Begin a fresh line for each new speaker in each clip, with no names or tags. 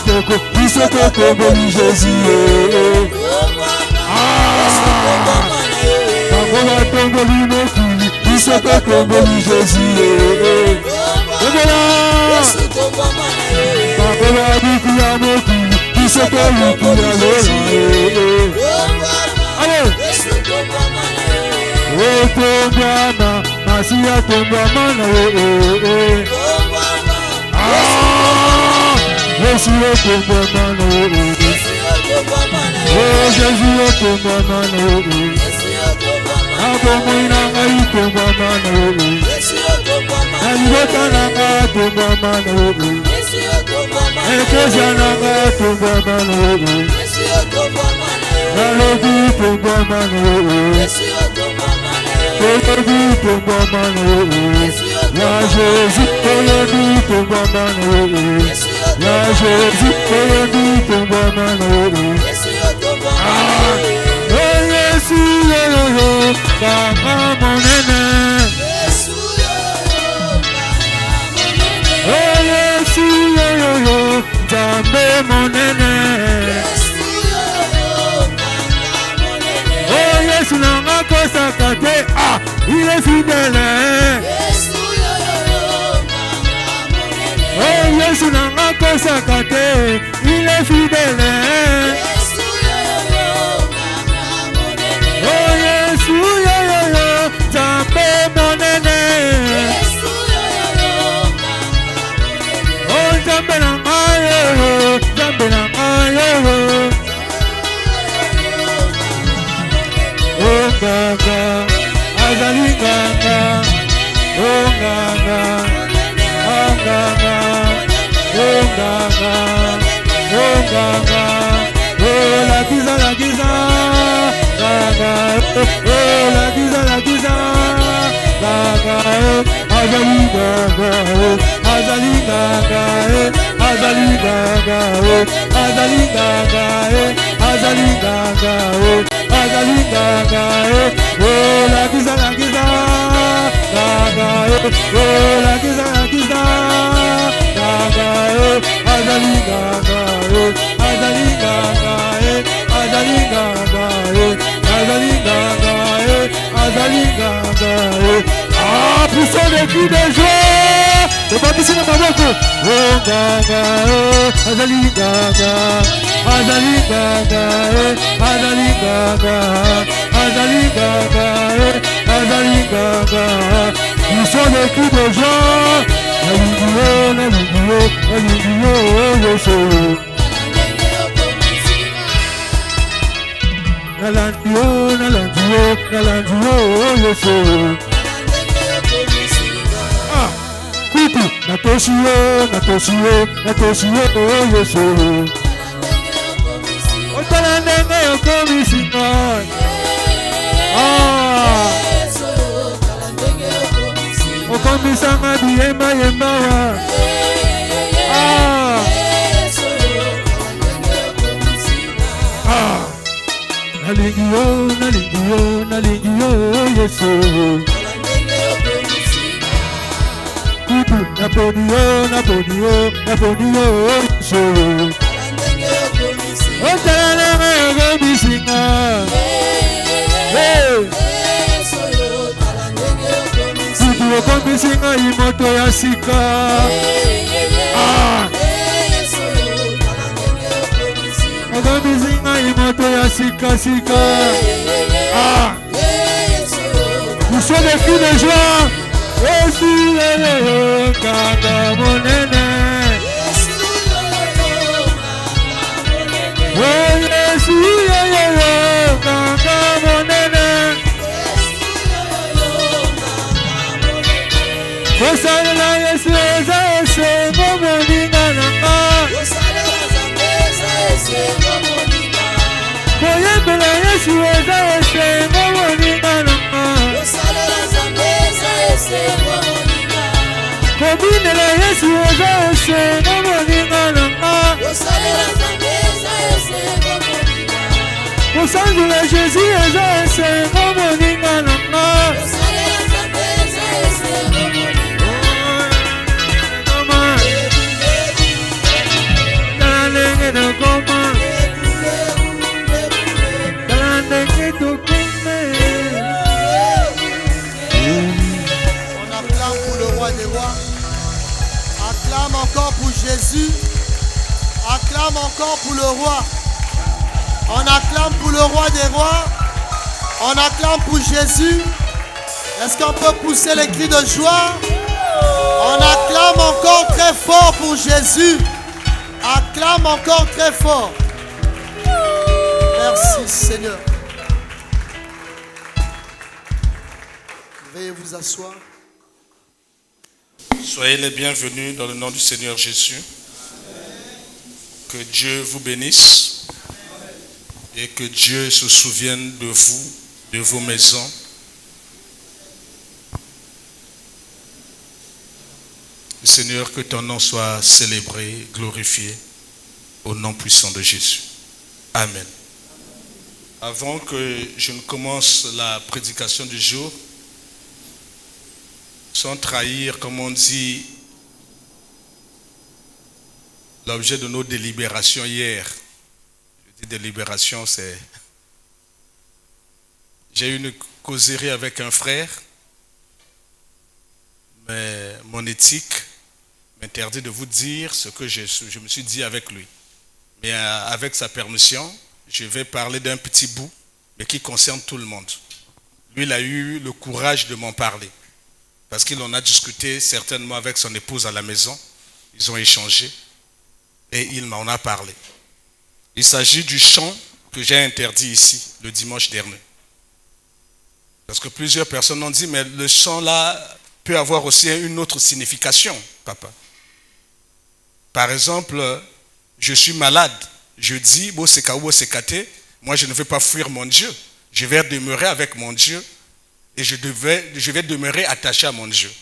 Koko, Bisoko Koboli Jésus. Bangola Tongoli Mokili, Bisoko Koboli Jésus. Bangola Bikuya Mokili, Bisoko Lukuya Lola. Allez! Oh, Tombama, Masia Tombama, Jésus Tombama, oh, Jésus Tombama, Abomoina Ngai Tombama, Nalibota Nanga Tombama, Ekesia Nanga Tombama, Nalobi Tombama, Tombama, Tombama, Ya Jésus, Tombama, Tombama, Ya Jésus, Tombama, oh Jésus, Kanga monene, oh Jésus, Jambe monene, oh Jésus nanga kosakate, il est fidèle. Oh Jésus nanga kosakate, il est fidèle. Oh Jésus Jambe monene, oh Jambe nanga Jambe nanga oh Gaga, Azali Gaga, oh Gaga, oh Gaga, oh Gaga, oh Gaga, oh la Giza, Gaga, oh la Giza, Gaga, Azali Gaga, Azali Gaga, Azali Gaga, Azali Gaga, Azali Gaga, Azali Gaga, oh la Giza, Gaga, oh la Giza, Gaga, Azali Gaga, Azali Gaga, Azali Gaga, Azali Gaga, Azali Gaga, poussons les cris de joie, c'est pas piscine de Maboko, oh Gaga, Azali Gaga, Azali Gaga, Azali Gaga, Azali Gaga, Azali Gaga, poussons les cris de joie, Kuku, Natoshio, Yeso. Otalandenge yokomisinga. Okomisanga biyemba yemba wa. Nalingio, Yeso. Kuku, Naponio, Yeso. Otalandenge yokomisinga. Kuku yokomisinga imoto ya sika. Okomisinga imoto ya sika. Nous sommes des cris de joie. Yesu Kanga monene. Oh Yesu Kanga monene. Osalela Yesu eze momoninga nanga. Koyembela Yesu eze momoninga nanga. Kobinela Yesu eze momoninga nanga. Kosanzula Jésus eze momoninga nanga.
pour le roi des rois. Acclame encore pour Jésus. Acclame encore pour le roi. On acclame pour le roi des rois. On acclame pour Jésus. Est-ce qu'on peut pousser les cris de joie? On acclame encore très fort pour Jésus. Acclame encore très fort. Merci Seigneur. Veuillez vous asseoir.
Soyez les bienvenus dans le nom du Seigneur Jésus. Que Dieu vous bénisse et que Dieu se souvienne de vous, de vos maisons. Seigneur, que ton nom soit célébré, glorifié au nom puissant de Jésus. Amen. Avant que je ne commence la prédication du jour, sans trahir, comme on dit, l'objet de nos délibérations hier. Je dis délibération, c'est... J'ai eu une causerie avec un frère, mais mon éthique m'interdit de vous dire ce que je me suis dit avec lui. Mais avec sa permission, je vais parler d'un petit bout, mais qui concerne tout le monde. Lui, il a eu le courage de m'en parler. Parce qu'il en a discuté certainement avec son épouse à la maison. Ils ont échangé et il m'en a parlé. Il s'agit du chant que j'ai interdit ici le dimanche dernier. Parce que plusieurs personnes ont dit, mais le chant là peut avoir aussi une autre signification, papa. Par exemple, je suis malade. Je dis, moi je ne vais pas fuir mon Dieu. Je vais demeurer avec mon Dieu. Et je vais demeurer attaché à mon Dieu.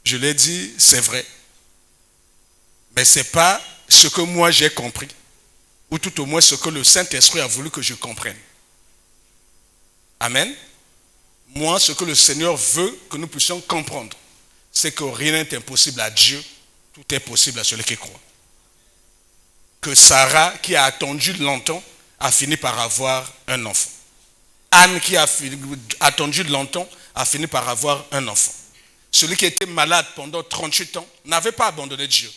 Je l'ai dit, c'est vrai. Mais ce n'est pas ce que moi j'ai compris. Ou tout au moins ce que le Saint-Esprit a voulu que je comprenne. Amen. Moi, ce que le Seigneur veut que nous puissions comprendre, c'est que rien n'est impossible à Dieu. Tout est possible à celui qui croit. Que Sarah, qui a attendu longtemps, a fini par avoir un enfant. Anne qui a attendu longtemps a fini par avoir un enfant. Celui qui était malade pendant 38 ans n'avait pas abandonné Dieu,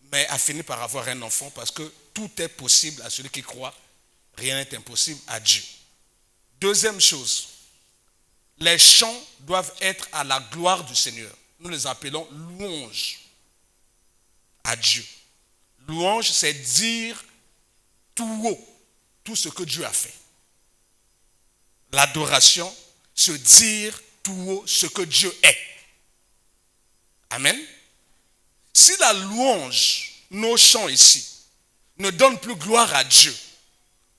mais a fini par avoir un enfant parce que tout est possible à celui qui croit. Rien n'est impossible à Dieu. Deuxième chose, les chants doivent être à la gloire du Seigneur. Nous les appelons louanges à Dieu. Louange, c'est dire tout haut tout ce que Dieu a fait. L'adoration, c'est dire tout haut ce que Dieu est. Amen. Si la louange, nos chants ici, ne donnent plus gloire à Dieu,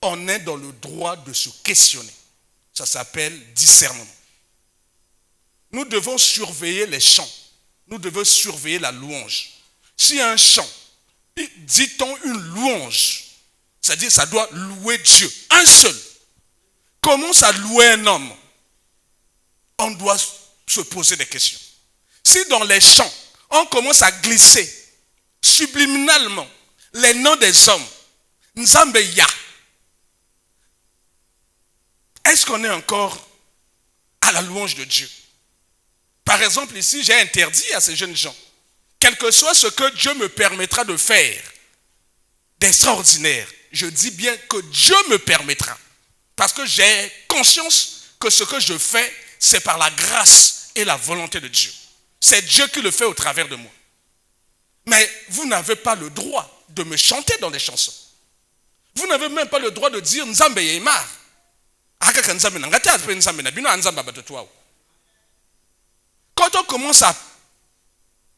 on est dans le droit de se questionner. Ça s'appelle discernement. Nous devons surveiller les chants. Nous devons surveiller la louange. Si un chant, dit-on une louange, c'est-à-dire ça doit louer Dieu, un seul. Commence à louer un homme, on doit se poser des questions. Si dans les chants, on commence à glisser subliminalement les noms des hommes, Nzambeya, est-ce qu'on est encore à la louange de Dieu? Par exemple, ici, j'ai interdit à ces jeunes gens, quel que soit ce que Dieu me permettra de faire, d'extraordinaire, je dis bien que Dieu me permettra. Parce que j'ai conscience que ce que je fais, c'est par la grâce et la volonté de Dieu. C'est Dieu qui le fait au travers de moi. Mais vous n'avez pas le droit de me chanter dans des chansons. Vous n'avez même pas le droit de dire Nzambe Yeimar. Quand on commence à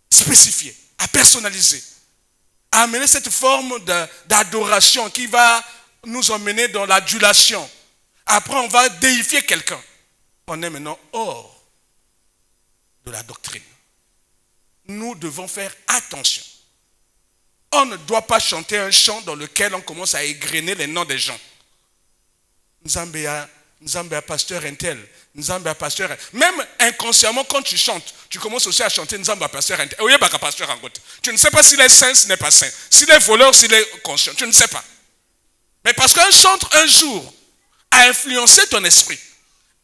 spécifier, à personnaliser, à amener cette forme d'adoration qui va nous emmener dans l'adulation, après on va déifier quelqu'un, on est maintenant hors de la doctrine. Nous devons faire attention. On ne doit pas chanter un chant dans lequel on commence à égrener les noms des gens. Nzambeya Nzamba pasteur intel, Nzamba pasteur. Même inconsciemment, quand tu chantes, tu commences aussi à chanter Nzamba pasteur intel. Oui, bah, pasteur en côté. Tu ne sais pas s'il est saint, s'il n'est pas saint. S'il est voleur, s'il est conscient. Tu ne sais pas. Mais parce qu'un chantre, un jour, a influencé ton esprit,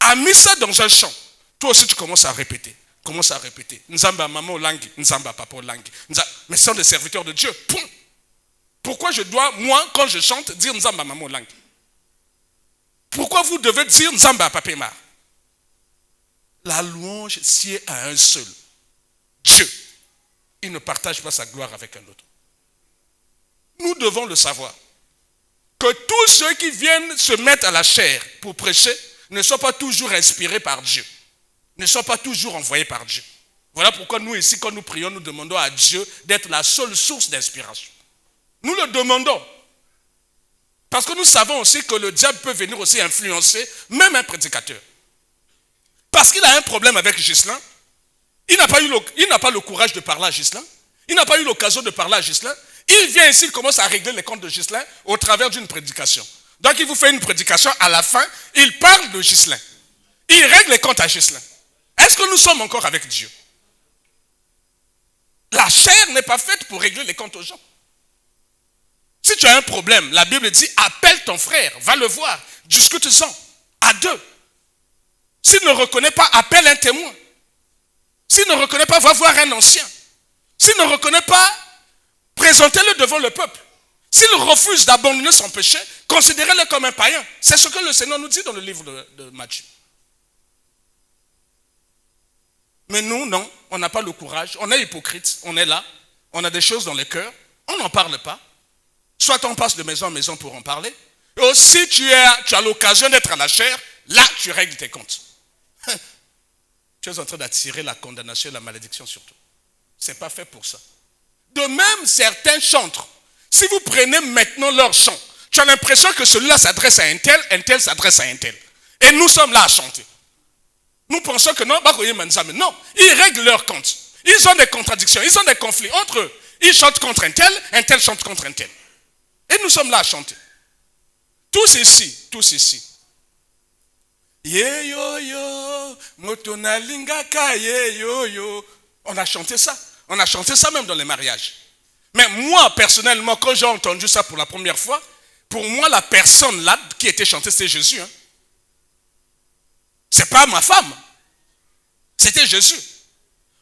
a mis ça dans un chant, toi aussi tu commences à répéter. Commence à répéter. Nzamba maman langue, Nzamba papa langue. Mais ce sont des serviteurs de Dieu. Point. Pourquoi je dois, moi, quand je chante, dire Nzamba maman langue? Pourquoi vous devez dire Nzamba papema? La louange sied à un seul, Dieu. Il ne partage pas sa gloire avec un autre. Nous devons le savoir. Que tous ceux qui viennent se mettre à la chair pour prêcher ne sont pas toujours inspirés par Dieu. Ne sont pas toujours envoyés par Dieu. Voilà pourquoi nous ici, quand nous prions, nous demandons à Dieu d'être la seule source d'inspiration. Nous le demandons. Parce que nous savons aussi que le diable peut venir aussi influencer même un prédicateur. Parce qu'il a un problème avec Ghislain. Il n'a pas le courage de parler à Ghislain. Il n'a pas eu l'occasion de parler à Ghislain. Il vient ici, il commence à régler les comptes de Ghislain au travers d'une prédication. Donc il vous fait une prédication, à la fin, il parle de Ghislain. Il règle les comptes à Ghislain. Est-ce que nous sommes encore avec Dieu? La chair n'est pas faite pour régler les comptes aux gens. Si tu as un problème, la Bible dit, appelle ton frère, va le voir, discute-en, à deux. S'il ne reconnaît pas, appelle un témoin. S'il ne reconnaît pas, va voir un ancien. S'il ne reconnaît pas, présentez-le devant le peuple. S'il refuse d'abandonner son péché, considérez-le comme un païen. C'est ce que le Seigneur nous dit dans le livre de Matthieu. Mais nous, non, on n'a pas le courage. On est hypocrite, on est là, on a des choses dans le cœur, on n'en parle pas. Soit on passe de maison en maison pour en parler. Et aussi, tu as l'occasion d'être à la chair, là, tu règles tes comptes. Tu es en train d'attirer la condamnation et la malédiction sur toi. Ce n'est pas fait pour ça. De même, certains chantres, si vous prenez maintenant leur chant, tu as l'impression que celui-là s'adresse à un tel s'adresse à un tel. Et nous sommes là à chanter. Nous pensons que non, non, ils règlent leurs comptes. Ils ont des contradictions, ils ont des conflits entre eux. Ils chantent contre un tel chante contre un tel. Et nous sommes là à chanter. Tous ici. Ye yo yo, motona lingaka ye yo yo. On a chanté ça. On a chanté ça même dans les mariages. Mais moi, personnellement, quand j'ai entendu ça pour la première fois, pour moi, la personne là qui était chantée, c'était Jésus. Hein. C'est pas ma femme. C'était Jésus.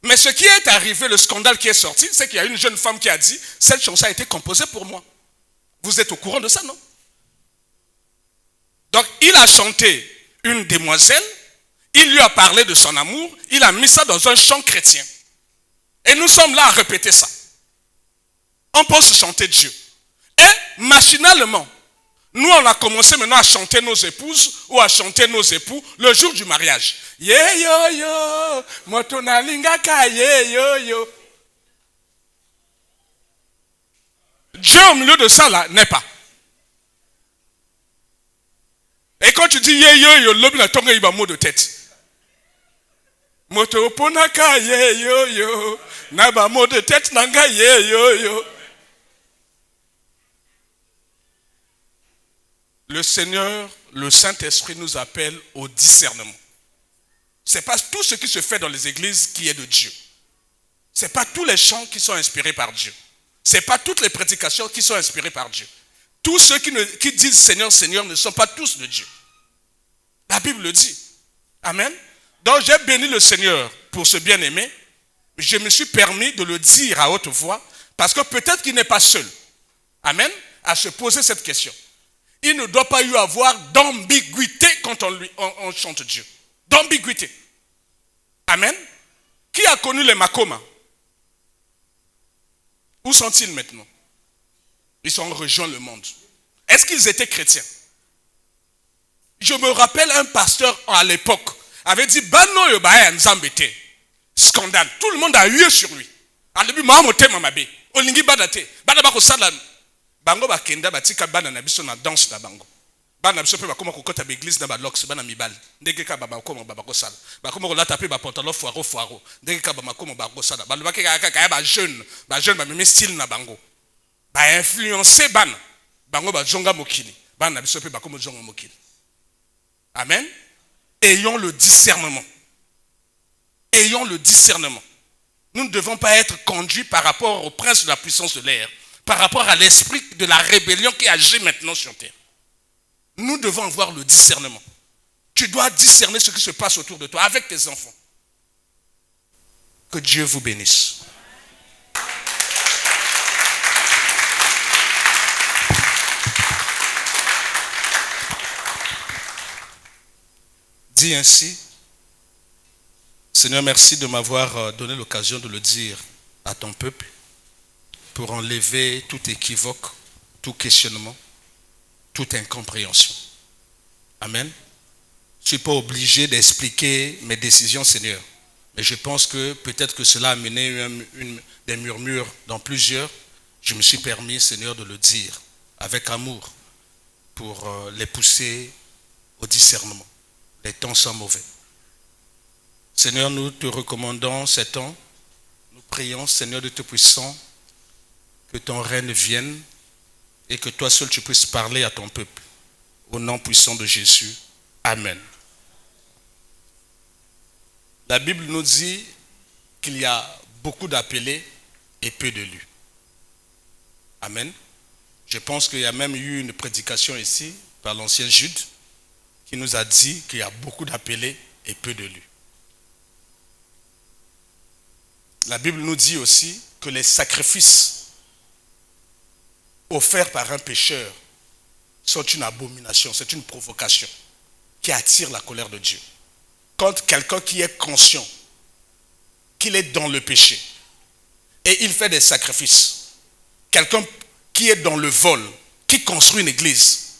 Mais ce qui est arrivé, le scandale qui est sorti, c'est qu'il y a une jeune femme qui a dit, cette chanson a été composée pour moi. Vous êtes au courant de ça, non? Donc, il a chanté une demoiselle, il lui a parlé de son amour, il a mis ça dans un chant chrétien. Et nous sommes là à répéter ça. On pense chanter Dieu. Et machinalement, nous on a commencé maintenant à chanter nos épouses ou à chanter nos époux le jour du mariage. Ye yo yo, motona lingaka ye yo yo. Dieu au milieu de ça là n'est pas. Et quand tu dis ye yo yo, l'homme n'a tonga iba mot de tête. Moto ponaka ye yo yo, naba mot de tête nanga ye yo yo. Le Seigneur, le Saint-Esprit nous appelle au discernement. Ce n'est pas tout ce qui se fait dans les églises qui est de Dieu. Ce n'est pas tous les chants qui sont inspirés par Dieu. Ce n'est pas toutes les prédications qui sont inspirées par Dieu. Tous ceux qui disent Seigneur, Seigneur ne sont pas tous de Dieu. La Bible le dit. Amen. Donc j'ai béni le Seigneur pour ce bien-aimé. Je me suis permis de le dire à haute voix parce que peut-être qu'il n'est pas seul. Amen. À se poser cette question. Il ne doit pas y avoir d'ambiguïté quand on chante Dieu. D'ambiguïté. Amen. Qui a connu les Makoma? Où sont-ils maintenant? Ils ont rejoint le monde. Est-ce qu'ils étaient chrétiens? Je me rappelle un pasteur à l'époque avait dit Bano yobaya nzambete. Scandale. Tout le monde a hué sur lui. À début, Mahamote Mamabe. Olingi badate. Badabako salam. Bango bakenda batika bana na biso na danse na bango. Bana biso pe bakoma kokota ba église na ba lox bana mibali. Ndenge ka baba koma baba ko sala. Bakoma ko lata pe ba pantalon foiro. Ndenge ka ba makoma ba ko sala. Ba lobaki ka ba jeune ba même style na bango. Ba influencer bana. Bango ba jonga mokili. Bana biso pe bakoma jonga mokili. Amen. Ayons le discernement. Ayons le discernement. Nous ne devons pas être conduits par rapport au prince de la puissance de l'air, par rapport à l'esprit de la rébellion qui agit maintenant sur terre. Nous devons avoir le discernement. Tu dois discerner ce qui se passe autour de toi avec tes enfants. Que Dieu vous bénisse. Dis ainsi: Seigneur, merci de m'avoir donné l'occasion de le dire à ton peuple pour enlever tout équivoque, tout questionnement, toute incompréhension. Amen. Je ne suis pas obligé d'expliquer mes décisions, Seigneur, mais je pense que peut-être que cela a amené des murmures dans plusieurs. Je me suis permis, Seigneur, de le dire avec amour pour les pousser au discernement. Les temps sont mauvais. Seigneur, nous te recommandons ces temps. Nous prions, Seigneur de Tout-Puissant, que ton règne vienne et que toi seul tu puisses parler à ton peuple. Au nom puissant de Jésus. Amen. La Bible nous dit qu'il y a beaucoup d'appelés et peu d'élus. Amen. Je pense qu'il y a même eu une prédication ici par l'ancien Jude qui nous a dit qu'il y a beaucoup d'appelés et peu d'élus. La Bible nous dit aussi que les sacrifices offerts par un pécheur sont une abomination, c'est une provocation qui attire la colère de Dieu. Quand quelqu'un qui est conscient qu'il est dans le péché et il fait des sacrifices, quelqu'un qui est dans le vol, qui construit une église,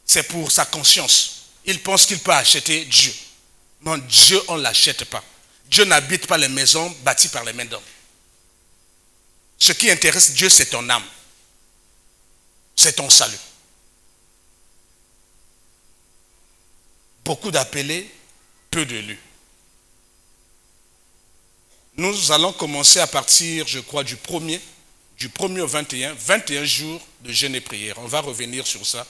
c'est pour sa conscience. Il pense qu'il peut acheter Dieu. Non, Dieu, on ne l'achète pas. Dieu n'habite pas les maisons bâties par les mains d'hommes. Ce qui intéresse Dieu, c'est ton âme. C'est ton salut. Beaucoup d'appelés, peu d'élus. Nous allons commencer à partir, je crois, du 1er au 21 jours de jeûne et prière. On va revenir sur ça,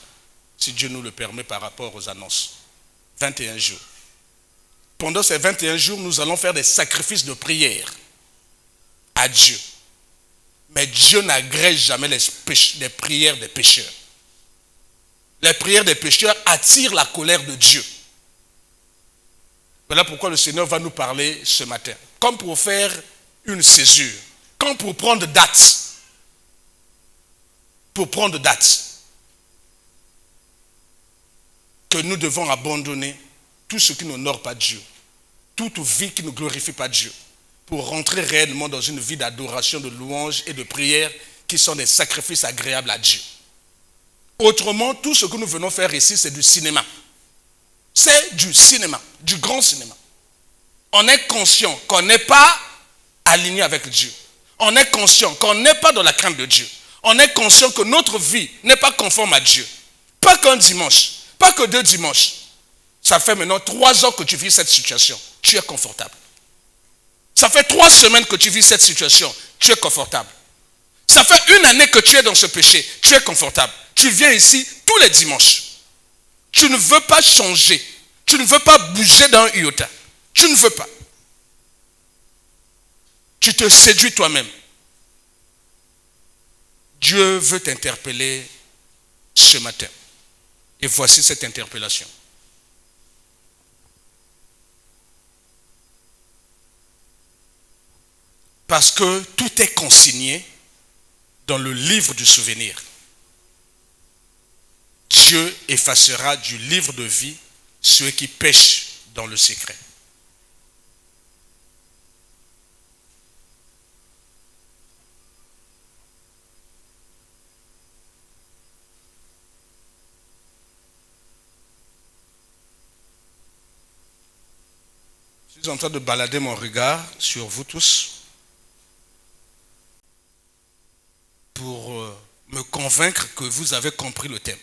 si Dieu nous le permet, par rapport aux annonces. 21 jours. Pendant ces 21 jours, nous allons faire des sacrifices de prière à Dieu. Mais Dieu n'agrège jamais les prières des pécheurs. Les prières des pécheurs attirent la colère de Dieu. Voilà pourquoi le Seigneur va nous parler ce matin. Comme pour faire une césure, comme pour prendre date. Pour prendre date. Que nous devons abandonner tout ce qui n'honore pas Dieu, toute vie qui ne glorifie pas Dieu, pour rentrer réellement dans une vie d'adoration, de louange et de prière qui sont des sacrifices agréables à Dieu. Autrement, tout ce que nous venons faire ici, c'est du cinéma. C'est du cinéma, du grand cinéma. On est conscient qu'on n'est pas aligné avec Dieu. On est conscient qu'on n'est pas dans la crainte de Dieu. On est conscient que notre vie n'est pas conforme à Dieu. Pas qu'un dimanche, pas que 2 dimanches. Ça fait maintenant 3 ans que tu vis cette situation. Tu es confortable. Ça fait 3 semaines que tu vis cette situation. Tu es confortable. Ça fait 1 année que tu es dans ce péché. Tu es confortable. Tu viens ici tous les dimanches. Tu ne veux pas changer. Tu ne veux pas bouger d'un iota. Tu ne veux pas. Tu te séduis toi-même. Dieu veut t'interpeller ce matin. Et voici cette interpellation. Parce que tout est consigné dans le livre du souvenir. Dieu effacera du livre de vie ceux qui pêchent dans le secret. Je suis en train de balader mon regard sur vous tous pour me convaincre que vous avez compris le thème.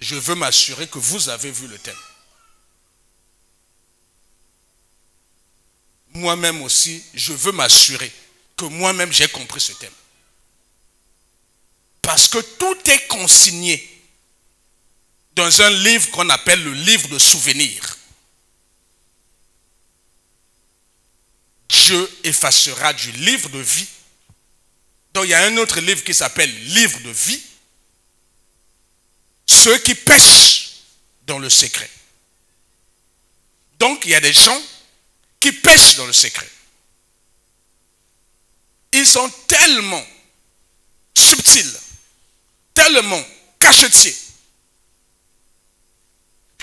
Je veux m'assurer que vous avez vu le thème. Moi-même aussi, je veux m'assurer que moi-même j'ai compris ce thème. Parce que tout est consigné dans un livre qu'on appelle le livre de souvenirs. Dieu effacera du livre de vie. Donc il y a un autre livre qui s'appelle livre de vie. Ceux qui pêchent dans le secret. Donc il y a des gens qui pêchent dans le secret. Ils sont tellement subtils, tellement cachetiers,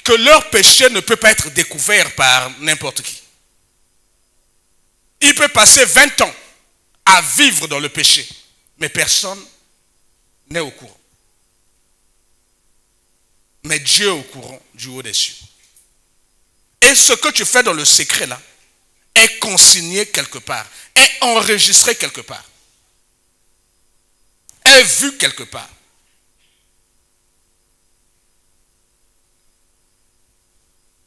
que leur péché ne peut pas être découvert par n'importe qui. Il peut passer 20 ans à vivre dans le péché, mais personne n'est au courant. Mais Dieu est au courant du haut des cieux. Et ce que tu fais dans le secret là est consigné quelque part, est enregistré quelque part, est vu quelque part.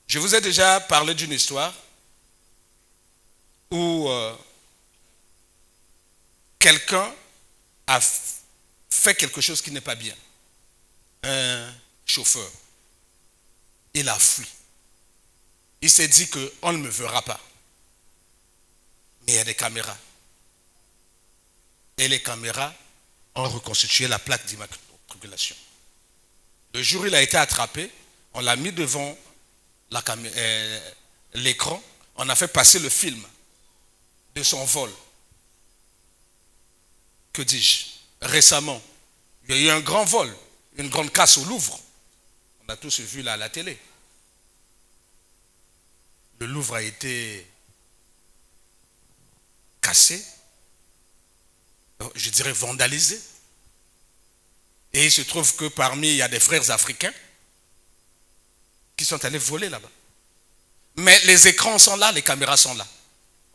Je vous ai déjà parlé d'une histoire où quelqu'un a fait quelque chose qui n'est pas bien. Un chauffeur, il a fui. Il s'est dit qu'on ne me verra pas. Mais il y a des caméras. Et les caméras ont reconstitué la plaque d'immatriculation. Le jour où il a été attrapé, on l'a mis devant l'écran, on a fait passer le film de son vol. Que dis-je? Récemment, il y a eu un grand vol, une grande casse au Louvre. On a tous vu là à la télé. Le Louvre a été cassé, je dirais vandalisé. Et il se trouve que parmi, il y a des frères africains qui sont allés voler là-bas. Mais les écrans sont là, les caméras sont là.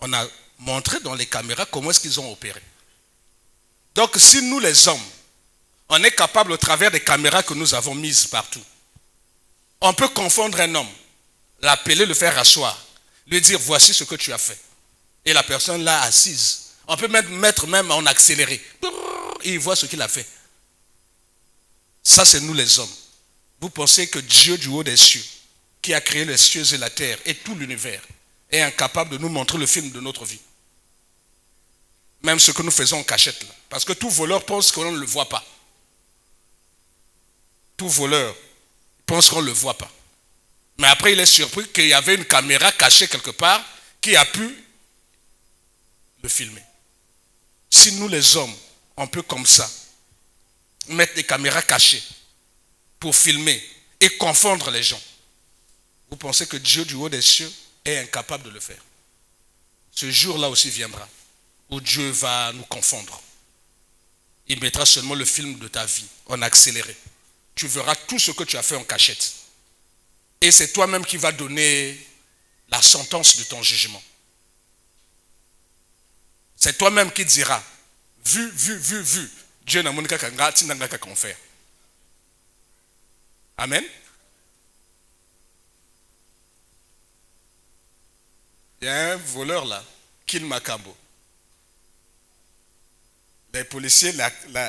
On a montré dans les caméras comment est-ce qu'ils ont opéré. Donc si nous les hommes, on est capable au travers des caméras que nous avons mises partout, on peut confondre un homme, l'appeler, le faire asseoir, lui dire voici ce que tu as fait. Et la personne là assise, on peut mettre même en accéléré. Et il voit ce qu'il a fait. Ça c'est nous les hommes. Vous pensez que Dieu du haut des cieux, qui a créé les cieux et la terre et tout l'univers, est incapable de nous montrer le film de notre vie? Même ce que nous faisons en cachette là. Parce que tout voleur pense qu'on ne le voit pas. Tout voleur pense qu'on ne le voit pas. Mais après il est surpris qu'il y avait une caméra cachée quelque part qui a pu le filmer. Si nous les hommes, on peut comme ça mettre des caméras cachées pour filmer et confondre les gens, vous pensez que Dieu du haut des cieux est incapable de le faire? Ce jour-là aussi viendra où Dieu va nous confondre. Il mettra seulement le film de ta vie en accéléré. Tu verras tout ce que tu as fait en cachette. Et c'est toi-même qui vas donner la sentence de ton jugement. C'est toi-même qui diras, vu, Dieu n'a pas qu'à faire. Amen. Il y a un voleur là, Kin Makambo. Les policiers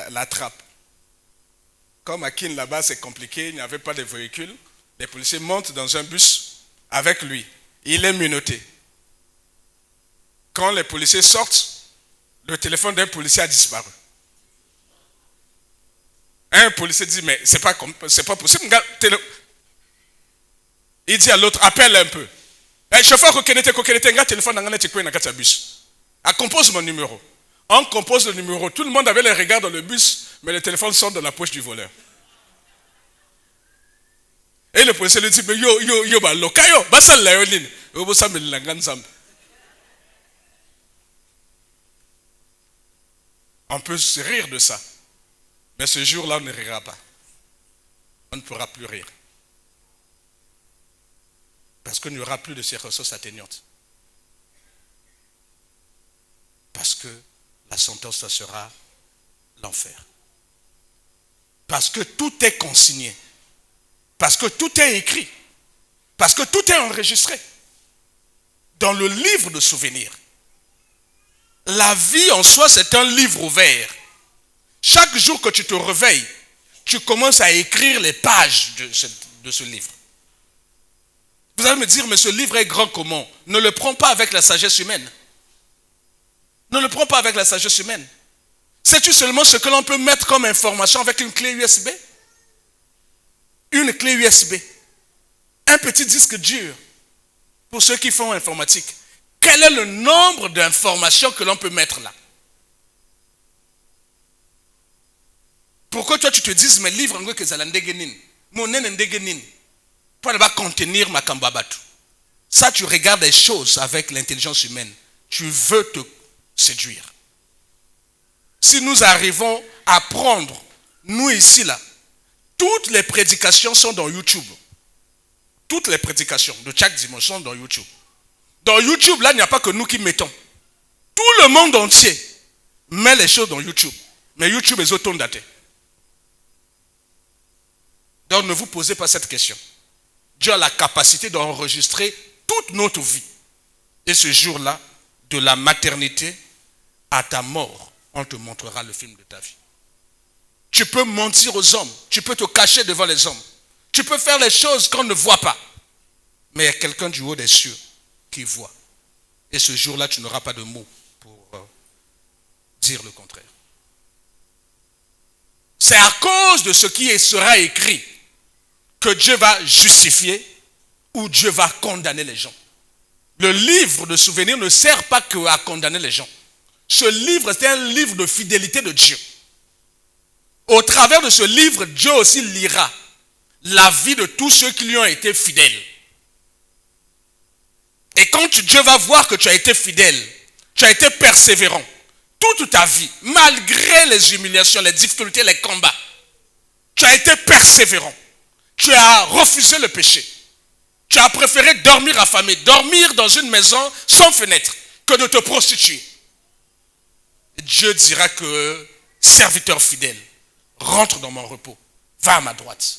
l'attrapent. Comme à Kin là-bas c'est compliqué, il n'y avait pas de véhicule, les policiers montent dans un bus avec lui. Il est menotté. Quand les policiers sortent, le téléphone d'un policier a disparu. Un policier dit, mais c'est pas possible. Il dit à l'autre, appelle un peu. Hey, chauffeur, téléphone dans bus. Compose mon numéro. On compose le numéro. Tout le monde avait les regards dans le bus, mais le téléphone sort de la poche du voleur. Et le policier lui dit, mais on peut se rire de ça. Mais ce jour-là, on ne rira pas. On ne pourra plus rire. Parce qu'il n'y aura plus de circonstances atténuantes. Parce que la sentence, ça sera l'enfer. Parce que tout est consigné. Parce que tout est écrit. Parce que tout est enregistré. Dans le livre de souvenirs. La vie en soi, c'est un livre ouvert. Chaque jour que tu te réveilles, tu commences à écrire les pages de ce livre. Vous allez me dire, mais ce livre est grand comment? Ne le prends pas avec la sagesse humaine. Ne le prends pas avec la sagesse humaine. Sais-tu seulement ce que l'on peut mettre comme information avec une clé USB? Une clé USB. Un petit disque dur. Pour ceux qui font informatique. Quel est le nombre d'informations que l'on peut mettre là? Pourquoi toi tu te dises, mais livre en que zalandegenin, mon nendegenin, pour ne pas contenir ma kambabatu. Ça, tu regardes les choses avec l'intelligence humaine. Tu veux te séduire. Si nous arrivons à prendre, nous ici là, toutes les prédications sont dans YouTube. Toutes les prédications de chaque dimanche sont dans YouTube. Dans YouTube, là, il n'y a pas que nous qui mettons. Tout le monde entier met les choses dans YouTube. Mais YouTube est auto-daté. Donc ne vous posez pas cette question. Dieu a la capacité d'enregistrer toute notre vie. Et ce jour-là, de la maternité à ta mort, on te montrera le film de ta vie. Tu peux mentir aux hommes. Tu peux te cacher devant les hommes. Tu peux faire les choses qu'on ne voit pas. Mais il y a quelqu'un du haut des cieux qui voit. Et ce jour-là, tu n'auras pas de mots pour dire le contraire. C'est à cause de ce qui sera écrit que Dieu va justifier ou Dieu va condamner les gens. Le livre de souvenirs ne sert pas qu'à condamner les gens. Ce livre, c'est un livre de fidélité de Dieu. Au travers de ce livre, Dieu aussi lira la vie de tous ceux qui lui ont été fidèles. Et quand Dieu va voir que tu as été fidèle, tu as été persévérant, toute ta vie, malgré les humiliations, les difficultés, les combats, tu as été persévérant. Tu as refusé le péché. Tu as préféré dormir affamé, dormir dans une maison sans fenêtre, que de te prostituer. Et Dieu dira que, serviteur fidèle, rentre dans mon repos, va à ma droite.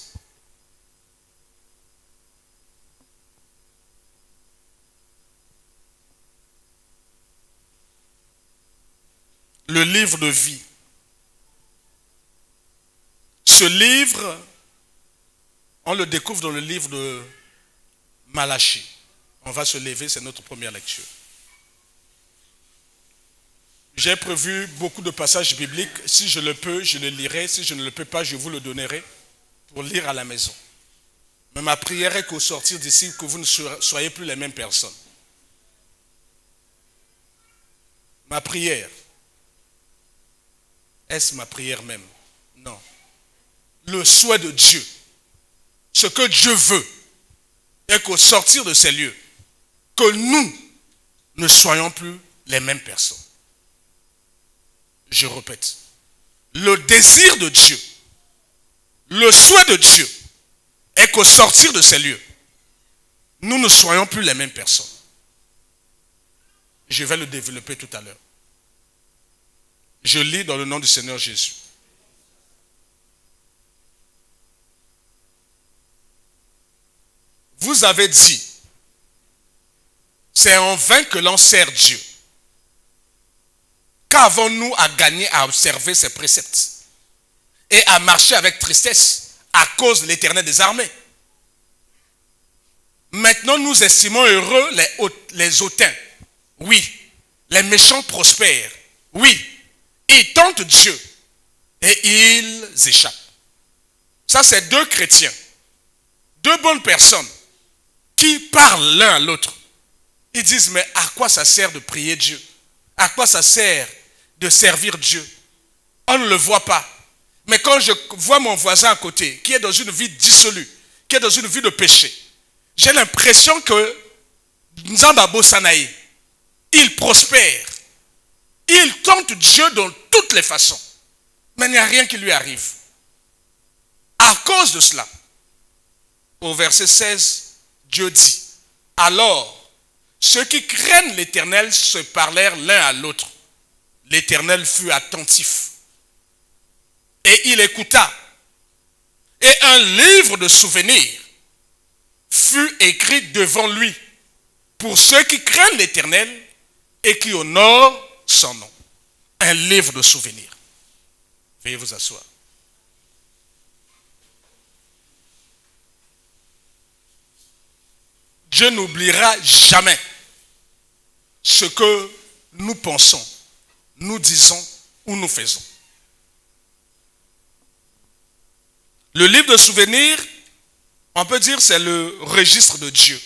Le livre de vie. Ce livre, on le découvre dans le livre de Malachie. On va se lever, c'est notre première lecture. J'ai prévu beaucoup de passages bibliques. Si je le peux, je le lirai. Si je ne le peux pas, je vous le donnerai pour lire à la maison. Mais ma prière est qu'au sortir d'ici, que vous ne soyez plus les mêmes personnes. Ma prière. Est-ce ma prière même? Non. Le souhait de Dieu, ce que Dieu veut, est qu'au sortir de ces lieux, que nous ne soyons plus les mêmes personnes. Je répète, le désir de Dieu, le souhait de Dieu, est qu'au sortir de ces lieux, nous ne soyons plus les mêmes personnes. Je vais le développer tout à l'heure. Je lis dans le nom du Seigneur Jésus. Vous avez dit, c'est en vain que l'on sert Dieu. Qu'avons-nous à gagner à observer ses préceptes et à marcher avec tristesse à cause de l'Éternel des armées? Maintenant, nous estimons heureux les hautains. Oui, les méchants prospèrent. Oui, ils tentent Dieu et ils échappent. Ça, c'est deux chrétiens, deux bonnes personnes qui parlent l'un à l'autre. Ils disent, mais à quoi ça sert de prier Dieu? À quoi ça sert de servir Dieu? On ne le voit pas. Mais quand je vois mon voisin à côté, qui est dans une vie dissolue, qui est dans une vie de péché, j'ai l'impression que Nzambabo Sanaï, il prospère. Il tente Dieu dans toutes les façons. Mais il n'y a rien qui lui arrive. À cause de cela, au verset 16, Dieu dit, alors, ceux qui craignent l'Éternel se parlèrent l'un à l'autre. L'Éternel fut attentif. Et il écouta. Et un livre de souvenirs fut écrit devant lui pour ceux qui craignent l'Éternel et qui honorent son nom. Un livre de souvenirs. Veuillez vous asseoir. Dieu n'oubliera jamais ce que nous pensons, nous disons ou nous faisons. Le livre de souvenirs, on peut dire c'est le registre de Dieu.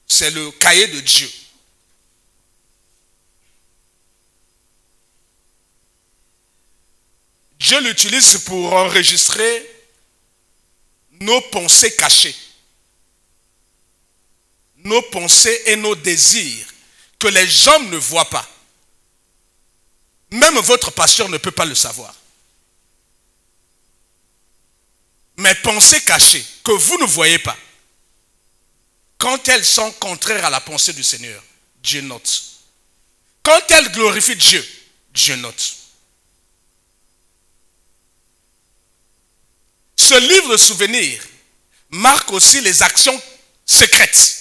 C'est le cahier de Dieu. Dieu l'utilise pour enregistrer nos pensées cachées, nos pensées et nos désirs que les hommes ne voient pas. Même votre pasteur ne peut pas le savoir. Mais pensées cachées que vous ne voyez pas, quand elles sont contraires à la pensée du Seigneur, Dieu note. Quand elles glorifient Dieu, Dieu note. Ce livre de souvenirs marque aussi les actions secrètes.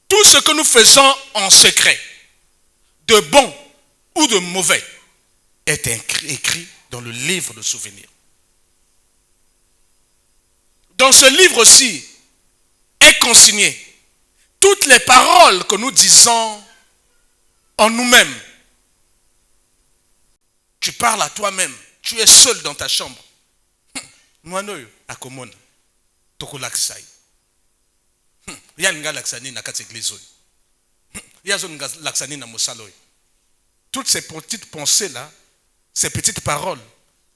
Tout ce que nous faisons en secret, de bon ou de mauvais, est écrit dans le livre de souvenirs. Dans ce livre aussi est consigné toutes les paroles que nous disons en nous-mêmes. Tu parles à toi-même, tu es seul dans ta chambre. Mwanoyo akomona toko laksai. Ya nga laksani na kati église. Ya zo nga laksani na mosalo. Toutes ces petites pensées là, ces petites paroles,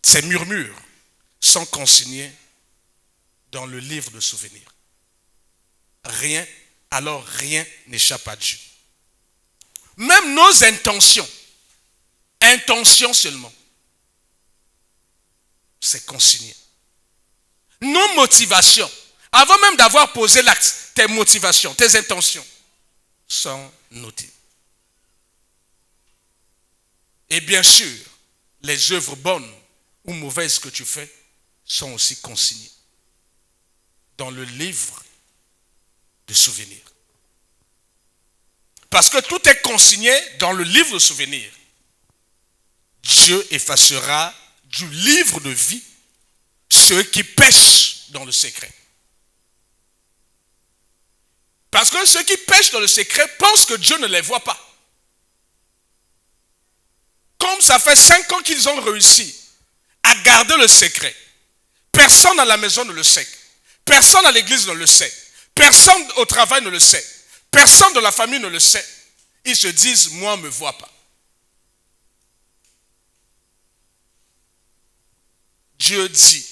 ces murmures sont consignés dans le livre de souvenirs. Rien n'échappe à Dieu. Même nos intentions seulement, c'est consigné. Nos motivations, avant même d'avoir posé l'acte, tes motivations, tes intentions sont notées. Et bien sûr, les œuvres bonnes ou mauvaises que tu fais sont aussi consignées dans le livre de souvenirs. Parce que tout est consigné dans le livre de souvenirs. Dieu effacera du livre de vie ceux qui pêchent dans le secret. Parce que ceux qui pêchent dans le secret pensent que Dieu ne les voit pas. Comme ça fait 5 ans qu'ils ont réussi à garder le secret. Personne à la maison ne le sait. Personne à l'église ne le sait. Personne au travail ne le sait. Personne de la famille ne le sait. Ils se disent, moi, on ne me voit pas. Dieu dit,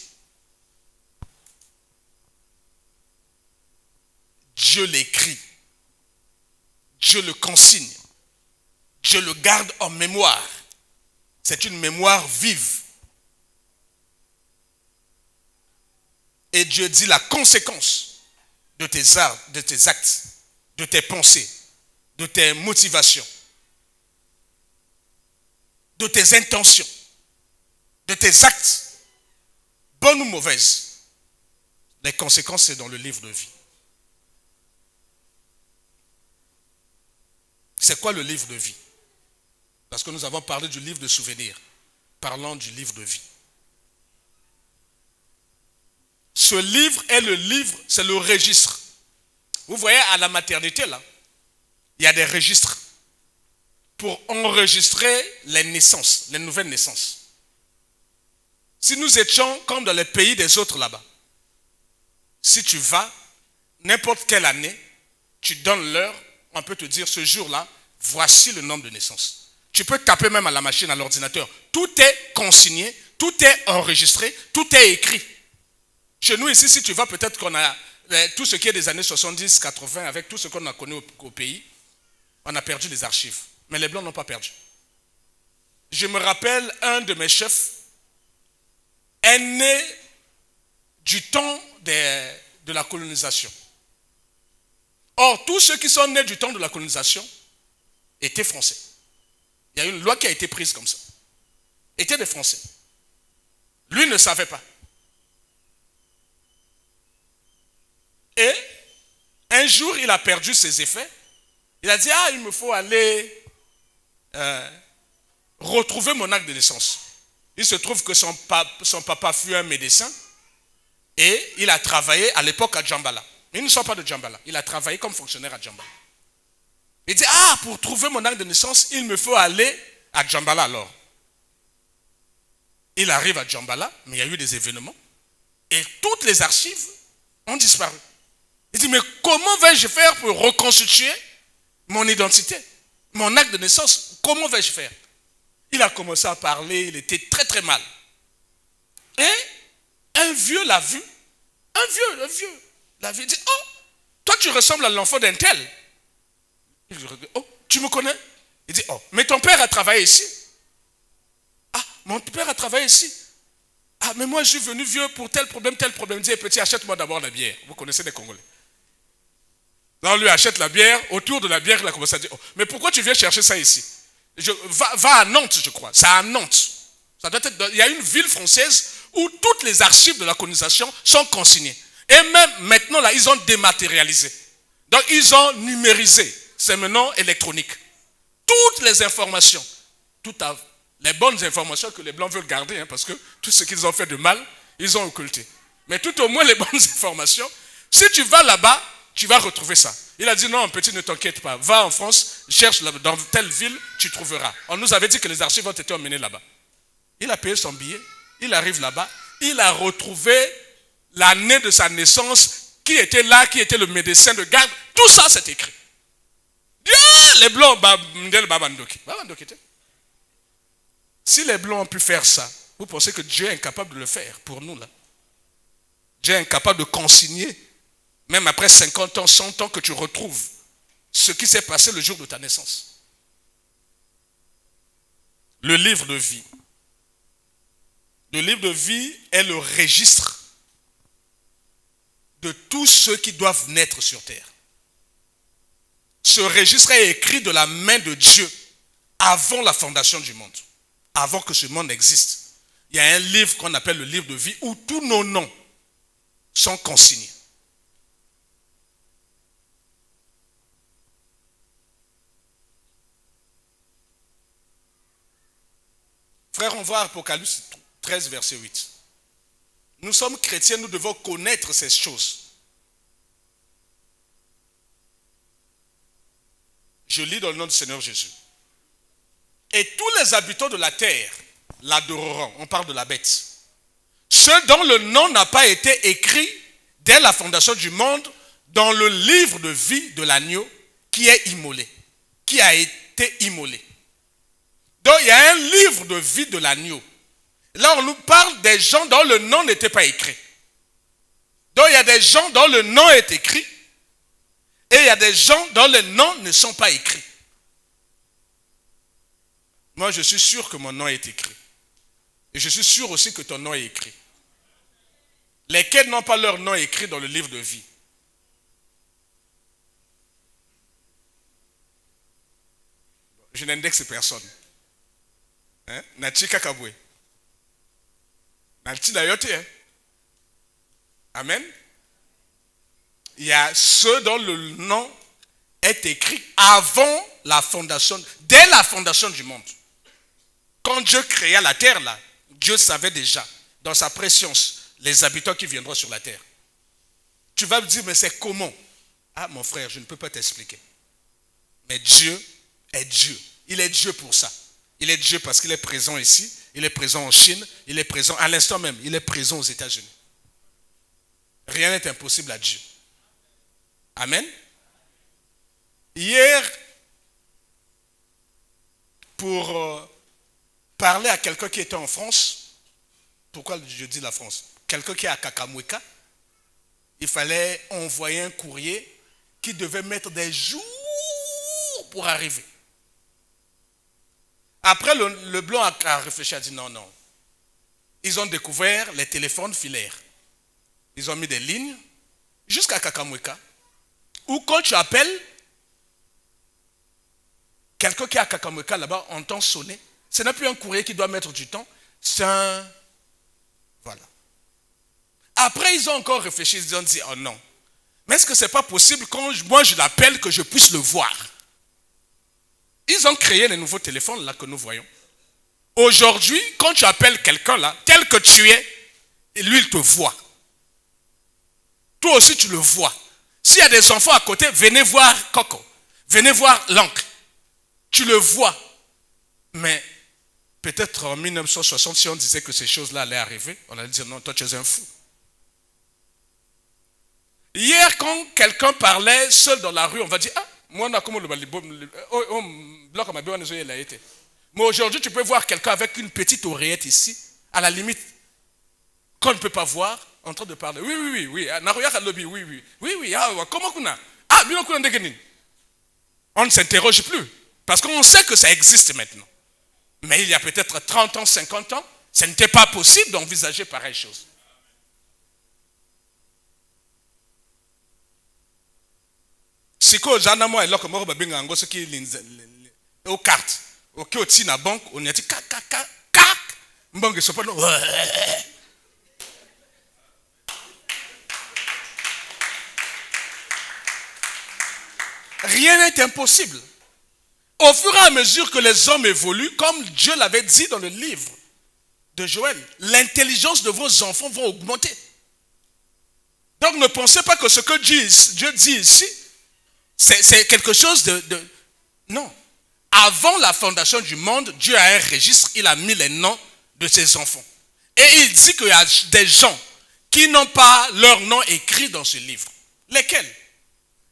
Dieu l'écrit, Dieu le consigne, Dieu le garde en mémoire. C'est une mémoire vive. Et Dieu dit la conséquence de tes actes, de tes pensées, de tes motivations, de tes intentions, de tes actes, bonnes ou mauvaises. Les conséquences, c'est dans le livre de vie. C'est quoi le livre de vie? Parce que nous avons parlé du livre de souvenirs. Parlons du livre de vie. Ce livre est le livre, c'est le registre. Vous voyez, à la maternité, là, il y a des registres pour enregistrer les naissances, les nouvelles naissances. Si nous étions comme dans les pays des autres là-bas, si tu vas, n'importe quelle année, tu donnes l'heure, on peut te dire ce jour-là, voici le nombre de naissances. Tu peux taper même à la machine, à l'ordinateur. Tout est consigné, tout est enregistré, tout est écrit. Chez nous ici, si tu vas, peut-être qu'on a tout ce qui est des années 70, 80, avec tout ce qu'on a connu au pays, on a perdu les archives. Mais les Blancs n'ont pas perdu. Je me rappelle, un de mes chefs est né du temps de la colonisation. Or, tous ceux qui sont nés du temps de la colonisation étaient français. Il y a une loi qui a été prise comme ça. Étaient des Français. Lui ne savait pas. Et un jour, il a perdu ses effets. Il a dit, il me faut aller retrouver mon acte de naissance. Il se trouve que son papa fut un médecin et il a travaillé à l'époque à Djambala. Mais il ne sort pas de Djambala. Il a travaillé comme fonctionnaire à Djambala. Il dit, pour trouver mon acte de naissance, il me faut aller à Djambala alors. Il arrive à Djambala, mais il y a eu des événements. Et toutes les archives ont disparu. Il dit, mais comment vais-je faire pour reconstituer mon identité, mon acte de naissance? Comment vais-je faire? Il a commencé à parler, il était très très mal. Et un vieux l'a vu. Un vieux l'a vu. Il dit, toi tu ressembles à l'enfant d'un tel. Il dit, tu me connais? Il dit, mais ton père a travaillé ici. Mon père a travaillé ici. Mais moi je suis venu vieux pour tel problème, tel problème. Il dit, petit, achète-moi d'abord la bière. Vous connaissez les Congolais. On lui achète la bière. Autour de la bière, il a commencé à dire, mais pourquoi tu viens chercher ça ici? Va à Nantes, je crois. C'est à Nantes. Ça doit être, il y a une ville française où toutes les archives de la colonisation sont consignées. Et même maintenant, là, ils ont dématérialisé. Donc, ils ont numérisé. C'est maintenant électronique. Toutes les informations, les bonnes informations que les Blancs veulent garder, parce que tout ce qu'ils ont fait de mal, ils ont occulté. Mais tout au moins les bonnes informations, si tu vas là-bas, tu vas retrouver ça. Il a dit, non, petit, ne t'inquiète pas. Va en France, cherche dans telle ville, tu trouveras. On nous avait dit que les archives ont été emmenées là-bas. Il a payé son billet, il arrive là-bas, il a retrouvé l'année de sa naissance, qui était là, qui était le médecin de garde. Tout ça, c'est écrit. Les Blancs, si les Blancs ont pu faire ça, vous pensez que Dieu est incapable de le faire pour nous là? Dieu est incapable de consigner, même après 50 ans, 100 ans, que tu retrouves ce qui s'est passé le jour de ta naissance. Le livre de vie. Le livre de vie est le registre de tous ceux qui doivent naître sur terre. Ce registre est écrit de la main de Dieu avant la fondation du monde, avant que ce monde existe. Il y a un livre qu'on appelle le livre de vie où tous nos noms sont consignés. Frère, on voit Apocalypse 13, verset 8. Nous sommes chrétiens, nous devons connaître ces choses. Je lis dans le nom du Seigneur Jésus. Et tous les habitants de la terre l'adoreront. On parle de la bête. Ceux dont le nom n'a pas été écrit dès la fondation du monde dans le livre de vie de l'agneau qui est immolé, qui a été immolé. Donc il y a un livre de vie de l'agneau. Là on nous parle des gens dont le nom n'était pas écrit. Donc il y a des gens dont le nom est écrit et il y a des gens dont les noms ne sont pas écrits. Moi je suis sûr que mon nom est écrit. Et je suis sûr aussi que ton nom est écrit. Lesquels n'ont pas leur nom écrit dans le livre de vie? Je n'indexe personne. Nachi Kakabwe. Nachi Dayote. Amen. Il y a ceux dont le nom est écrit avant la fondation, dès la fondation du monde. Quand Dieu créa la terre, là, Dieu savait déjà, dans sa préscience, les habitants qui viendront sur la terre. Tu vas me dire, mais c'est comment? Mon frère, je ne peux pas t'expliquer. Mais Dieu est Dieu. Il est Dieu pour ça. Il est Dieu parce qu'il est présent ici, il est présent en Chine, il est présent à l'instant même, il est présent aux États-Unis. Rien n'est impossible à Dieu. Amen. Hier, pour parler à quelqu'un qui était en France, pourquoi je dis la France? Quelqu'un qui est à Kakamweka, il fallait envoyer un courrier qui devait mettre des jours pour arriver. Après, le blanc a réfléchi, a dit non. Ils ont découvert les téléphones filaires. Ils ont mis des lignes jusqu'à Kakamweka, où quand tu appelles, quelqu'un qui est à Kakamweka là-bas entend sonner. Ce n'est plus un courrier qui doit mettre du temps, c'est un... Voilà. Après, ils ont encore réfléchi, ils ont dit, oh non. Mais est-ce que ce n'est pas possible quand moi je l'appelle que je puisse le voir? Ils ont créé les nouveaux téléphones là que nous voyons. Aujourd'hui, quand tu appelles quelqu'un là, tel que tu es, lui il te voit. Toi aussi tu le vois. S'il y a des enfants à côté, venez voir Coco. Venez voir l'oncle. Tu le vois. Mais peut-être en 1960, si on disait que ces choses-là allaient arriver, on allait dire non, toi tu es un fou. Hier, quand quelqu'un parlait seul dans la rue, on va dire, ah, moi, on a comment le bloc ma bien, mais aujourd'hui, tu peux voir quelqu'un avec une petite oreillette ici, à la limite, qu'on ne peut pas voir, en train de parler. Oui. Comment qu'on a? Ah, bien qu'on a des. On ne s'interroge plus, parce qu'on sait que ça existe maintenant. Mais il y a peut-être 30 ans, 50 ans, ce n'était pas possible d'envisager pareille chose. Siko jana mo eloko moko babinga ngo soki au carte oki oti na banque on yati kak mbonge sopa no. Rien n'est impossible. Au fur et à mesure que les hommes évoluent, comme Dieu l'avait dit dans le livre de Joël, l'intelligence de vos enfants va augmenter. Donc ne pensez pas que ce que Dieu dit ici, c'est quelque chose de... Non. Avant la fondation du monde, Dieu a un registre, il a mis les noms de ses enfants. Et il dit qu'il y a des gens qui n'ont pas leur nom écrit dans ce livre. Lesquels?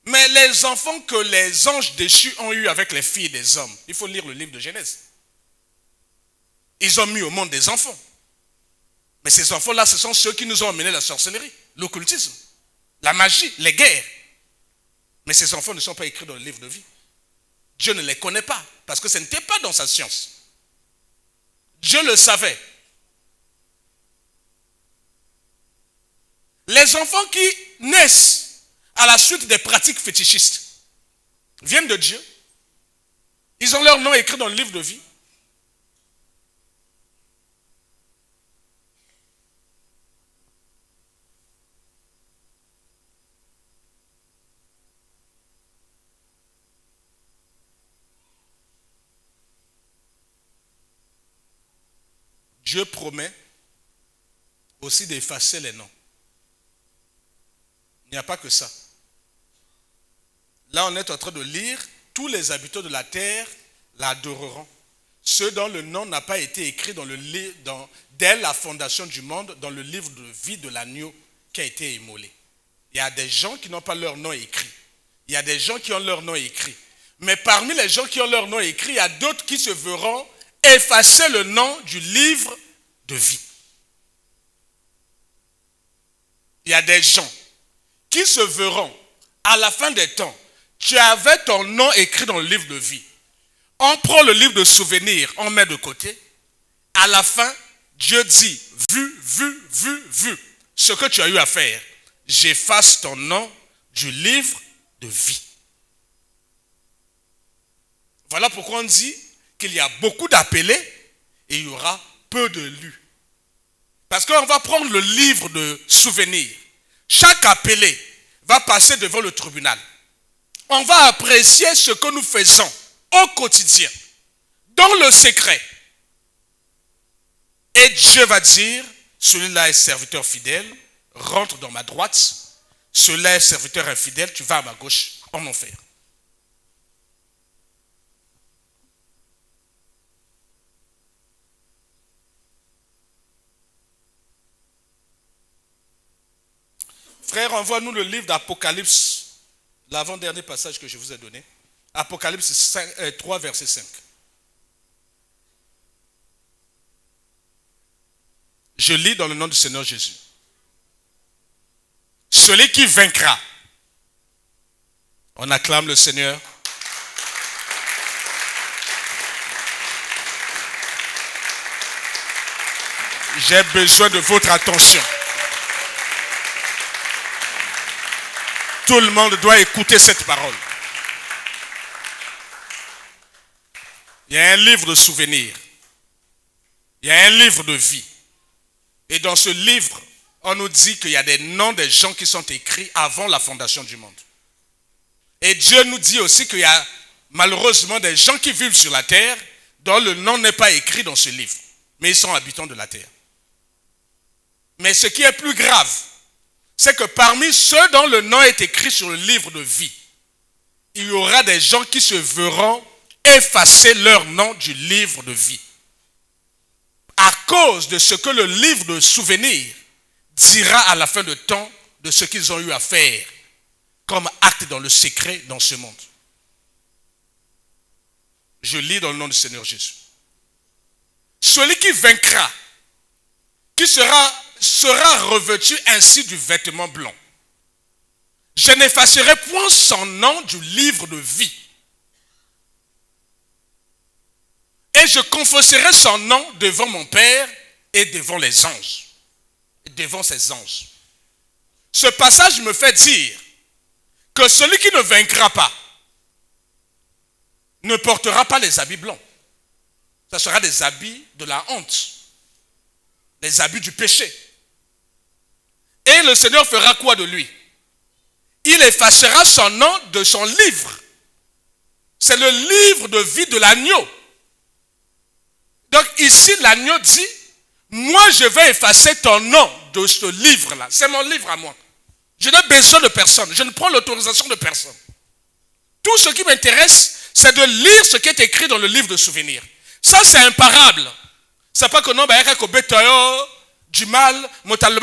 Mais les enfants que les anges déchus ont eu avec les filles des hommes, il faut lire le livre de Genèse. Ils ont mis au monde des enfants. Mais ces enfants-là, ce sont ceux qui nous ont emmené la sorcellerie, l'occultisme, la magie, les guerres. Mais ces enfants ne sont pas écrits dans le livre de vie. Dieu ne les connaît pas, parce que ce n'était pas dans sa science. Dieu le savait. Les enfants qui naissent à la suite des pratiques fétichistes viennent de Dieu. Ils ont leur nom écrit dans le livre de vie. Dieu promet aussi d'effacer les noms. Il n'y a pas que ça. Là, on est en train de lire, tous les habitants de la terre l'adoreront. Ceux dont le nom n'a pas été écrit dès la fondation du monde, dans le livre de vie de l'agneau qui a été immolé. Il y a des gens qui n'ont pas leur nom écrit. Il y a des gens qui ont leur nom écrit. Mais parmi les gens qui ont leur nom écrit, il y a d'autres qui se verront effacer le nom du livre de vie. Il y a des gens qui se verront à la fin des temps. Tu avais ton nom écrit dans le livre de vie. On prend le livre de souvenirs, on met de côté. À la fin, Dieu dit, vu, ce que tu as eu à faire. J'efface ton nom du livre de vie. Voilà pourquoi on dit qu'il y a beaucoup d'appelés et il y aura peu de lus. Parce qu'on va prendre le livre de souvenirs. Chaque appelé va passer devant le tribunal. On va apprécier ce que nous faisons au quotidien, dans le secret. Et Dieu va dire, celui-là est serviteur fidèle, rentre dans ma droite. Celui-là est serviteur infidèle, tu vas à ma gauche en enfer. Frère, envoie-nous le livre d'Apocalypse, l'avant-dernier passage que je vous ai donné. Apocalypse 3, verset 5. Je lis dans le nom du Seigneur Jésus. Celui qui vaincra. On acclame le Seigneur. J'ai besoin de votre attention. Tout le monde doit écouter cette parole. Il y a un livre de souvenirs. Il y a un livre de vie. Et dans ce livre, on nous dit qu'il y a des noms des gens qui sont écrits avant la fondation du monde. Et Dieu nous dit aussi qu'il y a malheureusement des gens qui vivent sur la terre dont le nom n'est pas écrit dans ce livre. Mais ils sont habitants de la terre. Mais ce qui est plus grave, c'est que parmi ceux dont le nom est écrit sur le livre de vie, il y aura des gens qui se verront effacer leur nom du livre de vie. À cause de ce que le livre de souvenirs dira à la fin de temps de ce qu'ils ont eu à faire comme acte dans le secret dans ce monde. Je lis dans le nom du Seigneur Jésus. Celui qui vaincra, qui sera revêtu ainsi du vêtement blanc. Je n'effacerai point son nom du livre de vie. Et je confesserai son nom devant mon Père et devant les anges. Et devant ses anges. Ce passage me fait dire que celui qui ne vaincra pas ne portera pas les habits blancs. Ce sera des habits de la honte. Les habits du péché. Et le Seigneur fera quoi de lui? Il effacera son nom de son livre. C'est le livre de vie de l'agneau. Donc ici, l'agneau dit, moi je vais effacer ton nom de ce livre-là. C'est mon livre à moi. Je n'ai besoin de personne. Je ne prends l'autorisation de personne. Tout ce qui m'intéresse, c'est de lire ce qui est écrit dans le livre de souvenirs. Ça, c'est imparable. C'est pas que non, du mal,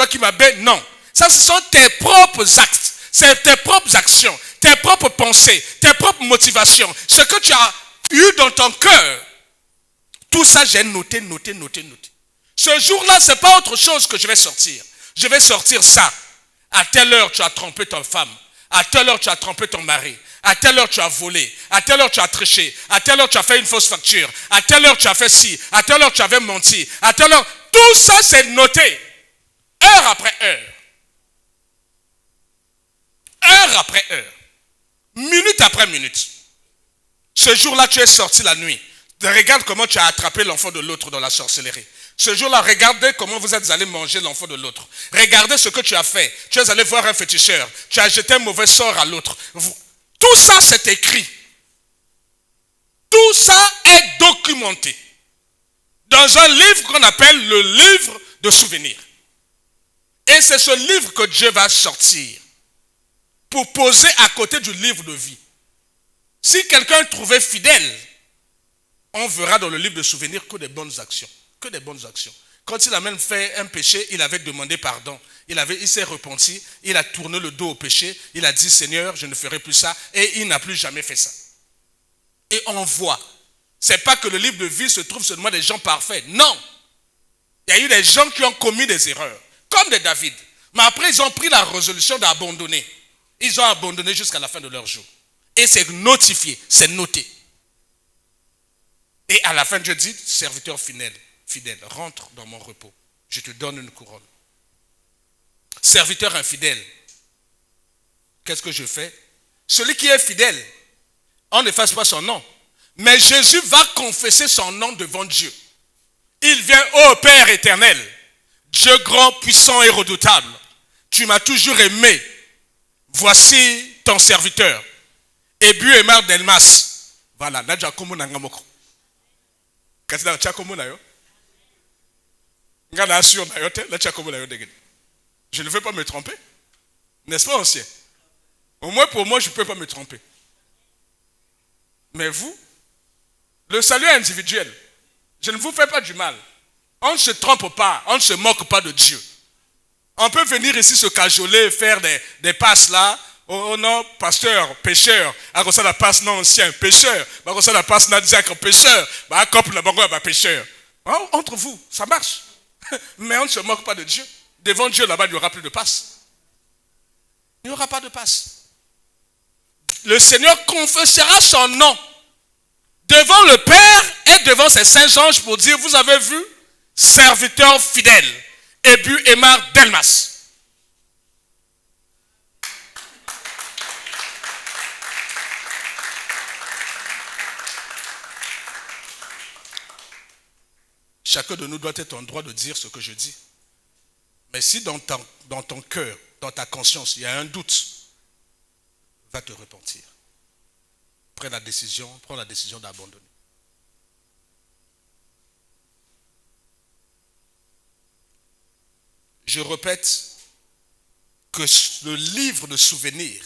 qui m'a bé. Non. Ça, ce sont tes propres actes. C'est tes propres actions, tes propres pensées, tes propres motivations. Ce que tu as eu dans ton cœur. Tout ça, j'ai noté. Ce jour-là, ce n'est pas autre chose que je vais sortir. Je vais sortir ça. À telle heure, tu as trompé ta femme. À telle heure, tu as trompé ton mari. À telle heure, tu as volé. À telle heure, tu as triché. À telle heure, tu as fait une fausse facture. À telle heure, tu as fait ci. À telle heure, tu avais menti. À telle heure, tout ça, c'est noté. Heure après heure. Heure après heure. Minute après minute. Ce jour-là, tu es sorti la nuit. Regarde comment tu as attrapé l'enfant de l'autre dans la sorcellerie. Ce jour-là, regardez comment vous êtes allé manger l'enfant de l'autre. Regardez ce que tu as fait. Tu es allé voir un féticheur. Tu as jeté un mauvais sort à l'autre. Tout ça, c'est écrit. Tout ça est documenté. Dans un livre qu'on appelle le livre de souvenirs. Et c'est ce livre que Dieu va sortir pour poser à côté du livre de vie. Si quelqu'un trouvait fidèle, on verra dans le livre de souvenirs que des bonnes actions. Que des bonnes actions. Quand il a même fait un péché, il avait demandé pardon. Il s'est repenti, il a tourné le dos au péché, il a dit Seigneur, je ne ferai plus ça, et il n'a plus jamais fait ça. Et on voit. Ce n'est pas que le livre de vie se trouve seulement des gens parfaits. Non. Il y a eu des gens qui ont commis des erreurs, comme des David. Mais après, ils ont pris la résolution d'abandonner. Ils ont abandonné jusqu'à la fin de leur jour. Et c'est notifié, c'est noté. Et à la fin, Dieu dit, serviteur fidèle, rentre dans mon repos. Je te donne une couronne. Serviteur infidèle, qu'est-ce que je fais? Celui qui est fidèle, on n'efface pas son nom. Mais Jésus va confesser son nom devant Dieu. Il vient, ô Père éternel, Dieu grand, puissant et redoutable. Tu m'as toujours aimé. Voici ton serviteur. Ebu Emar Delmas. Voilà, là, Nangamoko. Je ne veux pas me tromper. N'est-ce pas, ancien? Au moins pour moi, je ne peux pas me tromper. Mais vous, le salut est individuel. Je ne vous fais pas du mal. On ne se trompe pas, on ne se moque pas de Dieu. On peut venir ici se cajoler, faire des passes là. Oh non, pasteur, pécheur. À ça la passe non ancien, pécheur. À ça la passe non diacre, pécheur. À couple la bango pécheur. Entre vous, ça marche. Mais on ne se moque pas de Dieu. Devant Dieu là-bas, il n'y aura plus de passe. Il n'y aura pas de passe. Le Seigneur confessera son nom devant le Père et devant ses saints anges pour dire, vous avez vu, serviteur fidèle, Ebu Emar Delmas. Chacun de nous doit être en droit de dire ce que je dis. Mais si dans ton cœur, dans ta conscience, il y a un doute, va te repentir. Prends la décision d'abandonner. Je répète, que le livre de souvenirs,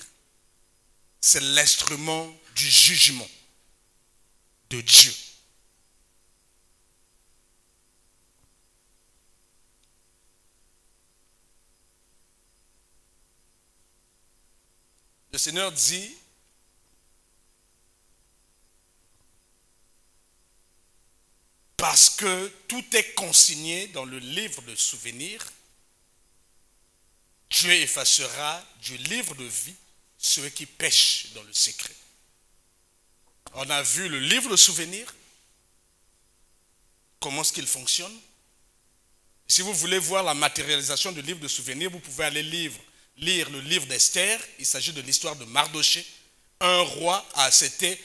c'est l'instrument du jugement de Dieu. Le Seigneur dit, parce que tout est consigné dans le livre de souvenirs, Dieu effacera du livre de vie ceux qui pêchent dans le secret. On a vu le livre de souvenirs, comment est-ce qu'il fonctionne. Si vous voulez voir la matérialisation du livre de souvenirs, vous pouvez aller lire le livre d'Esther. Il s'agit de l'histoire de Mardochée. Un roi s'était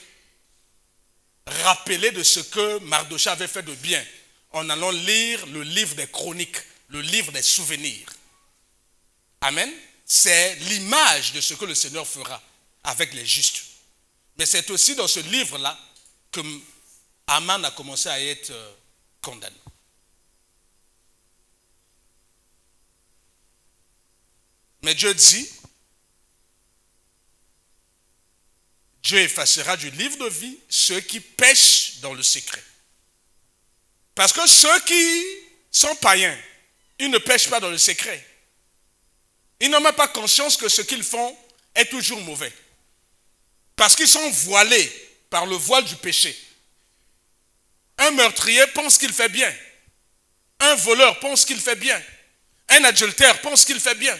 rappelé de ce que Mardochée avait fait de bien en allant lire le livre des chroniques, le livre des souvenirs. Amen. C'est l'image de ce que le Seigneur fera avec les justes. Mais c'est aussi dans ce livre-là que Aman a commencé à être condamné. Mais Dieu dit, Dieu effacera du livre de vie ceux qui pêchent dans le secret. Parce que ceux qui sont païens, ils ne pêchent pas dans le secret. Ils n'ont même pas conscience que ce qu'ils font est toujours mauvais. Parce qu'ils sont voilés par le voile du péché. Un meurtrier pense qu'il fait bien. Un voleur pense qu'il fait bien. Un adultère pense qu'il fait bien.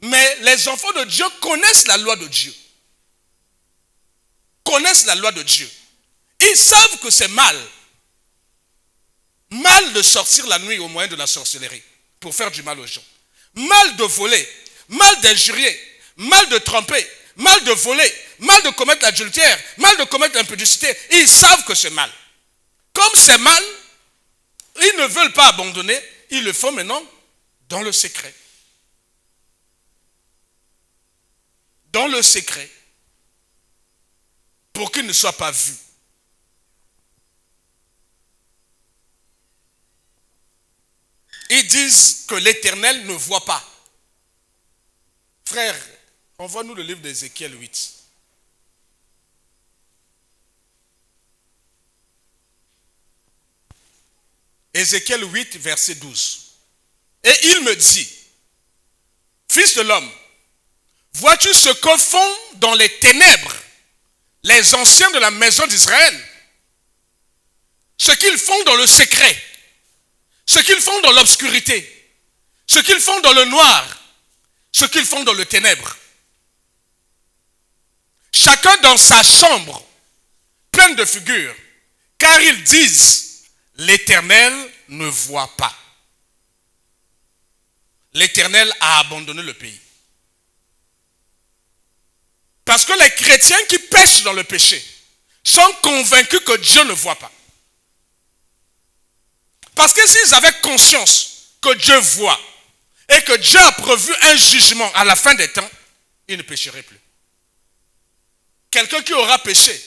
Mais les enfants de Dieu connaissent la loi de Dieu. Connaissent la loi de Dieu. Ils savent que c'est mal. Mal de sortir la nuit au moyen de la sorcellerie pour faire du mal aux gens. Mal de voler, mal d'injurier, mal de tromper, mal de voler, mal de commettre l'adultère, mal de commettre l'impudicité. Ils savent que c'est mal. Comme c'est mal, ils ne veulent pas abandonner, ils le font maintenant dans le secret. Dans le secret, pour qu'ils ne soient pas vus. Ils disent que l'Éternel ne voit pas. Frère, envoie-nous le livre d'Ézéchiel 8. Ézéchiel 8, verset 12. Et il me dit, fils de l'homme, vois-tu ce que font dans les ténèbres les anciens de la maison d'Israël? Ce qu'ils font dans le secret, ce qu'ils font dans l'obscurité, ce qu'ils font dans le noir, ce qu'ils font dans le ténèbre. Chacun dans sa chambre, pleine de figures, car ils disent, l'Éternel ne voit pas. L'Éternel a abandonné le pays. Parce que les chrétiens qui pêchent dans le péché sont convaincus que Dieu ne voit pas. Parce que s'ils avaient conscience que Dieu voit et que Dieu a prévu un jugement à la fin des temps, ils ne pécheraient plus. Quelqu'un qui aura péché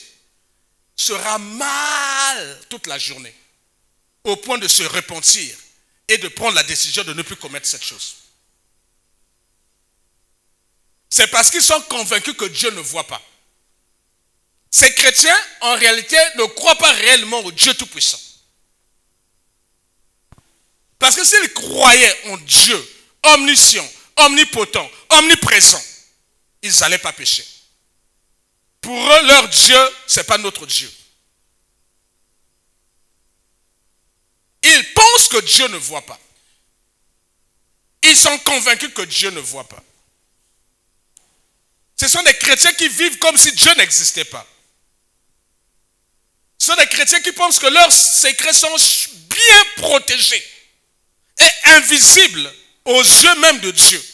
sera mal toute la journée, au point de se repentir et de prendre la décision de ne plus commettre cette chose. C'est parce qu'ils sont convaincus que Dieu ne voit pas. Ces chrétiens, en réalité, ne croient pas réellement au Dieu Tout-Puissant. Parce que s'ils croyaient en Dieu, omniscient, omnipotent, omniprésent, ils n'allaient pas pécher. Pour eux, leur Dieu, ce n'est pas notre Dieu. Ils pensent que Dieu ne voit pas. Ils sont convaincus que Dieu ne voit pas. Ce sont des chrétiens qui vivent comme si Dieu n'existait pas. Ce sont des chrétiens qui pensent que leurs secrets sont bien protégés et invisibles aux yeux même de Dieu.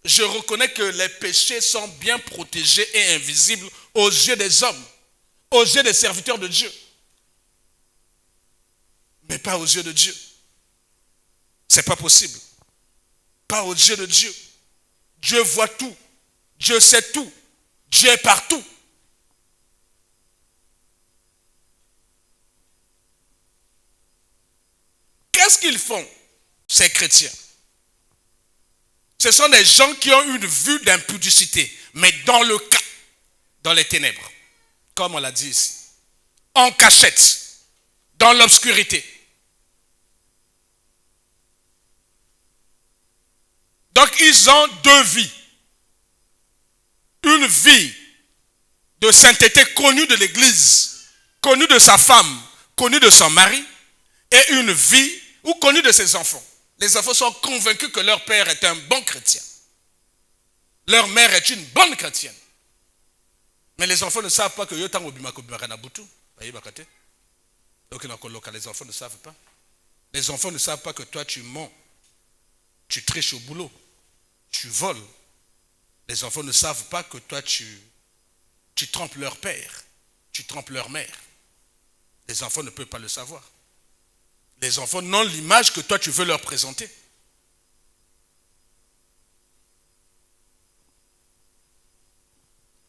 Je reconnais que les péchés sont bien protégés et invisibles aux yeux des hommes, aux yeux des serviteurs de Dieu. Mais pas aux yeux de Dieu. Ce n'est pas possible. Pas aux yeux de Dieu. Dieu voit tout. Dieu sait tout. Dieu est partout. Qu'est-ce qu'ils font, ces chrétiens. Ce sont des gens qui ont une vue d'impudicité, mais dans le cas, dans les ténèbres, comme on l'a dit ici, en cachette, dans l'obscurité. Donc ils ont deux vies. Une vie de sainteté connue de l'Église, connue de sa femme, connue de son mari, et une vie ou connue de ses enfants. Les enfants sont convaincus que leur père est un bon chrétien. Leur mère est une bonne chrétienne. Mais les enfants ne savent pas que les enfants ne savent pas. Les enfants ne savent pas que toi tu mens, tu triches au boulot, tu voles. Les enfants ne savent pas que toi tu trompes leur père, tu trompes leur mère. Les enfants ne peuvent pas le savoir. Les enfants n'ont l'image que toi tu veux leur présenter.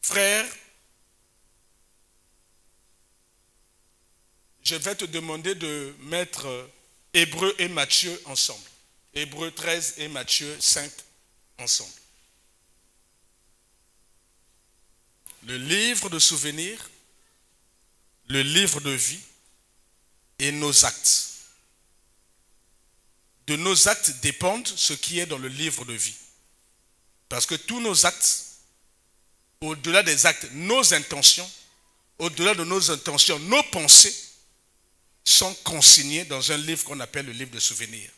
Frère, je vais te demander de mettre Hébreux et Matthieu ensemble. Hébreux 13 et Matthieu 5 ensemble. Le livre de souvenirs, le livre de vie et nos actes. De nos actes dépendent ce qui est dans le livre de vie. Parce que tous nos actes, au-delà des actes, nos intentions, au-delà de nos intentions, nos pensées, sont consignés dans un livre qu'on appelle le livre de souvenirs.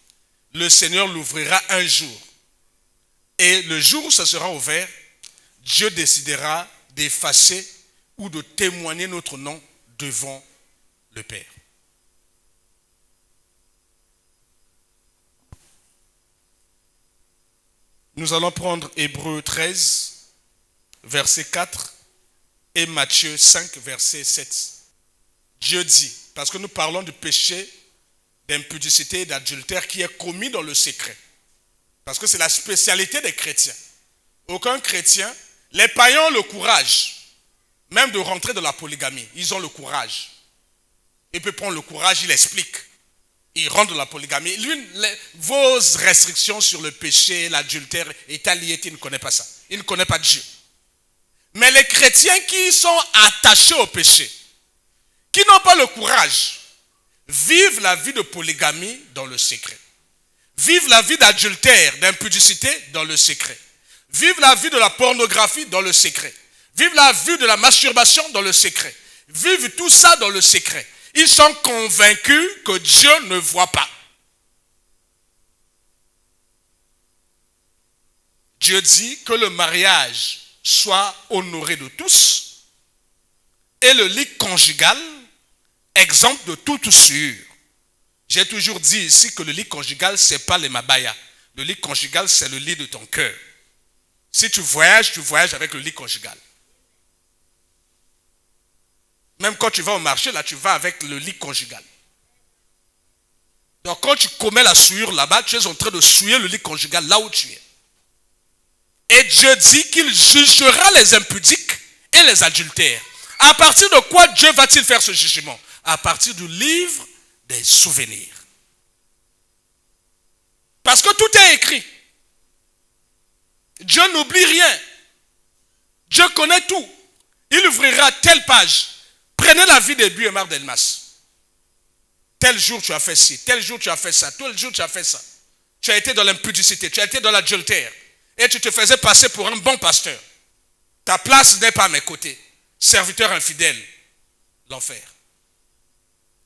Le Seigneur l'ouvrira un jour. Et le jour où ça sera ouvert, Dieu décidera d'effacer ou de témoigner notre nom devant le Père. Nous allons prendre Hébreux 13, verset 4 et Matthieu 5, verset 7. Dieu dit, parce que nous parlons du péché d'impudicité et d'adultère qui est commis dans le secret. Parce que c'est la spécialité des chrétiens. Aucun chrétien, les païens ont le courage, même de rentrer dans la polygamie. Ils ont le courage. Il peut prendre le courage, il explique. Il rentre dans la polygamie. Lui, vos restrictions sur le péché, l'adultère, état lié, il ne connaît pas ça. Il ne connaît pas Dieu. Mais les chrétiens qui sont attachés au péché, qui n'ont pas le courage, vivent la vie de polygamie dans le secret. Vivent la vie d'adultère, d'impudicité dans le secret. Vivent la vie de la pornographie dans le secret. Vivent la vie de la masturbation dans le secret. Vivent tout ça dans le secret. Ils sont convaincus que Dieu ne voit pas. Dieu dit que le mariage soit honoré de tous et le lit conjugal exempt de toute souillure. J'ai toujours dit ici que le lit conjugal, ce n'est pas les mabaya. Le lit conjugal, c'est le lit de ton cœur. Si tu voyages avec le lit conjugal. Même quand tu vas au marché, là, tu vas avec le lit conjugal. Donc quand tu commets la souillure là-bas, tu es en train de souiller le lit conjugal là où tu es. Et Dieu dit qu'il jugera les impudiques et les adultères. À partir de quoi Dieu va-t-il faire ce jugement? À partir du livre des souvenirs. Parce que tout est écrit. Dieu n'oublie rien. Dieu connaît tout. Il ouvrira telle page. Prenez la vie de Buemar Delmas. Tel jour tu as fait ci, tel jour tu as fait ça, tel jour tu as fait ça. Tu as été dans l'impudicité, tu as été dans l'adultère. Et tu te faisais passer pour un bon pasteur. Ta place n'est pas à mes côtés. Serviteur infidèle. L'enfer.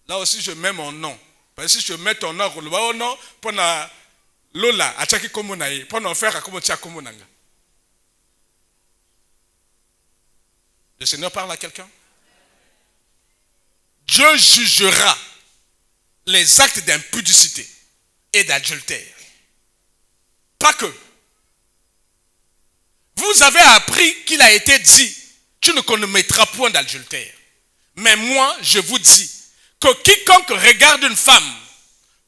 Là aussi je mets mon nom. Parce que si je mets ton nom, pendant Lola, achaki komonaye, pendant faire à komotia komonanga. Le Seigneur parle à quelqu'un? Dieu jugera les actes d'impudicité et d'adultère. Pas que. Vous avez appris qu'il a été dit, tu ne commettras point d'adultère. Mais moi, je vous dis que quiconque regarde une femme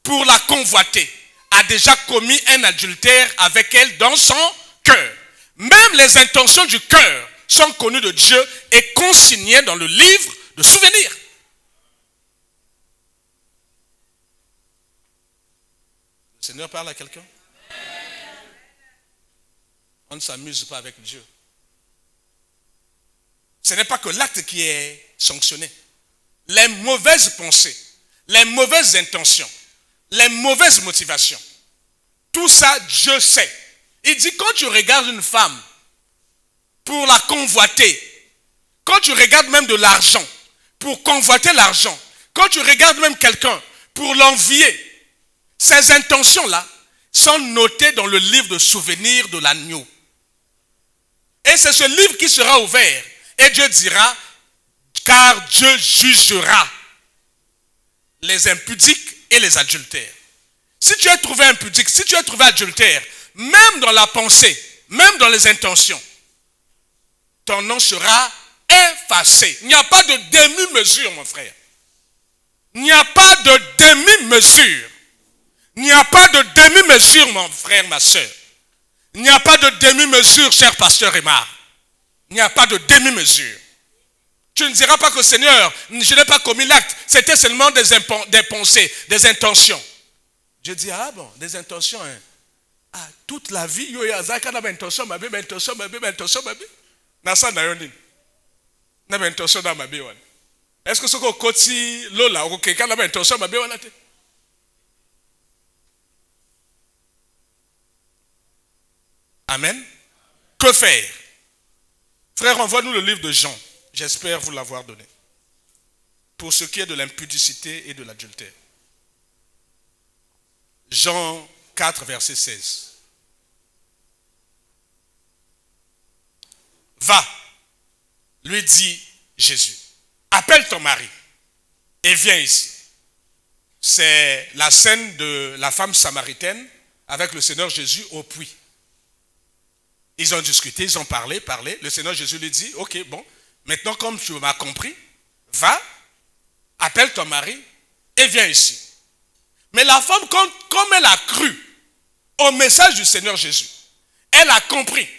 pour la convoiter a déjà commis un adultère avec elle dans son cœur. Même les intentions du cœur sont connues de Dieu et consignées dans le livre de souvenirs. Le Seigneur parle à quelqu'un? On ne s'amuse pas avec Dieu. Ce n'est pas que l'acte qui est sanctionné. Les mauvaises pensées, les mauvaises intentions, les mauvaises motivations, tout ça, Dieu sait. Il dit, quand tu regardes une femme pour la convoiter, quand tu regardes même de l'argent pour convoiter l'argent, quand tu regardes même quelqu'un pour l'envier, ces intentions-là sont notées dans le livre de souvenirs de l'agneau. Et c'est ce livre qui sera ouvert. Et Dieu dira, car Dieu jugera les impudiques et les adultères. Si tu es trouvé impudique, si tu es trouvé adultère, même dans la pensée, même dans les intentions, ton nom sera effacé. Il n'y a pas de demi-mesure, mon frère. Il n'y a pas de demi-mesure. Il n'y a pas de demi-mesure, mon frère, ma soeur. Il n'y a pas de demi-mesure, cher pasteur Aymar. Il n'y a pas de demi-mesure. Tu ne diras pas que Seigneur, je n'ai pas commis l'acte. C'était seulement des pensées, des intentions. Je dis, ah bon, des intentions. Hein. Ah, toute la vie, il y a des intentions, ma vie, intention, ma vie, intention, ma vie. Nasa na yoni. Na intention dans ma vie. Est-ce que ce que koti lola ou quelqu'un n'a intention ma vie wana te? Amen. Que faire? Frère, envoie-nous le livre de Jean. J'espère vous l'avoir donné. Pour ce qui est de l'impudicité et de l'adultère. Jean 4, verset 16. Va, lui dit Jésus, appelle ton mari et viens ici. C'est la scène de la femme samaritaine avec le Seigneur Jésus au puits. Ils ont discuté, ils ont parlé. Le Seigneur Jésus lui dit, ok, bon, maintenant comme tu m'as compris, va, appelle ton mari et viens ici. Mais la femme, comme elle a cru au message du Seigneur Jésus, elle a compris.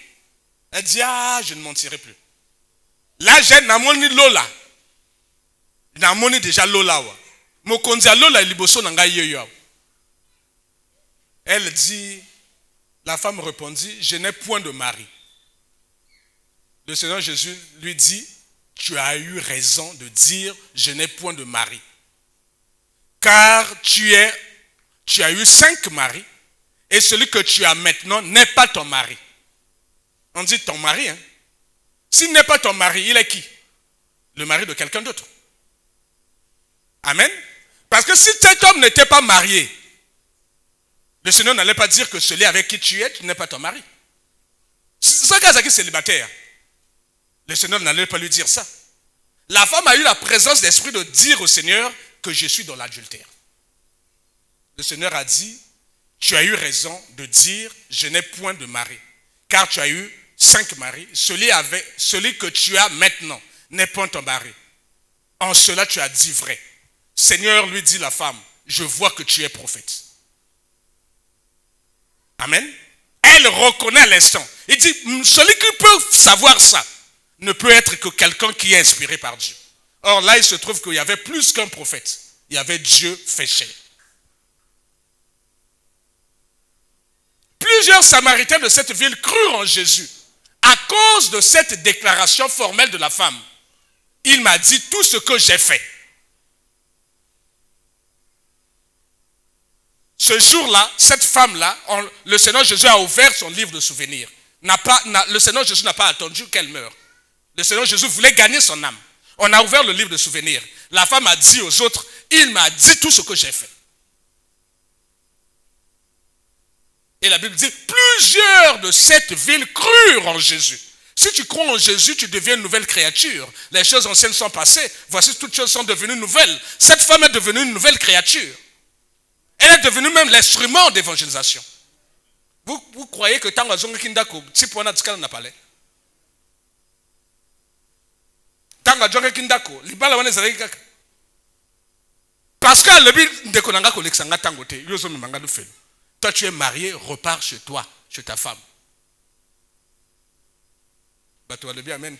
Elle dit, ah, je ne mentirai plus. Là, j'ai namoni Lola. Namoni déjà Lola. Mokonza Lola liboso nanga yeyo. Elle dit, la femme répondit, je n'ai point de mari. Le Seigneur Jésus lui dit, tu as eu raison de dire, je n'ai point de mari. Car tu as eu 5 maris, et celui que tu as maintenant n'est pas ton mari. On dit ton mari, hein. S'il n'est pas ton mari, il est qui? Le mari de quelqu'un d'autre. Amen. Parce que si cet homme n'était pas marié, le Seigneur n'allait pas dire que celui avec qui tu es, tu n'es pas ton mari. C'est ça qui est célibataire. Le Seigneur n'allait pas lui dire ça. La femme a eu la présence d'esprit de dire au Seigneur que je suis dans l'adultère. Le Seigneur a dit, tu as eu raison de dire, je n'ai point de mari. Car tu as eu 5 maris. Celui que tu as maintenant n'est point ton mari. En cela tu as dit vrai. Seigneur, lui dit la femme, je vois que tu es prophète. Amen. Elle reconnaît à l'instant. Il dit, celui qui peut savoir ça ne peut être que quelqu'un qui est inspiré par Dieu. Or là, il se trouve qu'il y avait plus qu'un prophète. Il y avait Dieu fait chair. Plusieurs Samaritains de cette ville crurent en Jésus à cause de cette déclaration formelle de la femme. Il m'a dit tout ce que j'ai fait. Ce jour-là, cette femme-là, le Seigneur Jésus a ouvert son livre de souvenirs. Le Seigneur Jésus n'a pas attendu qu'elle meure. Le Seigneur Jésus voulait gagner son âme. On a ouvert le livre de souvenirs. La femme a dit aux autres, il m'a dit tout ce que j'ai fait. Et la Bible dit, plusieurs de cette ville crurent en Jésus. Si tu crois en Jésus, tu deviens une nouvelle créature. Les choses anciennes sont passées. Voici, toutes choses sont devenues nouvelles. Cette femme est devenue une nouvelle créature. Elle est devenue même l'instrument d'évangélisation. Vous croyez que tant que Kindako, Tipona Tskala n'a pas l'air? Tant que Kindako, Libala Wane Zareka. Parce que le but de Konanga Kolexanga Tangote, Yozo Manga de Fel. Toi, tu es marié, repars chez toi, chez ta femme. Bah, toi, le bien, amen.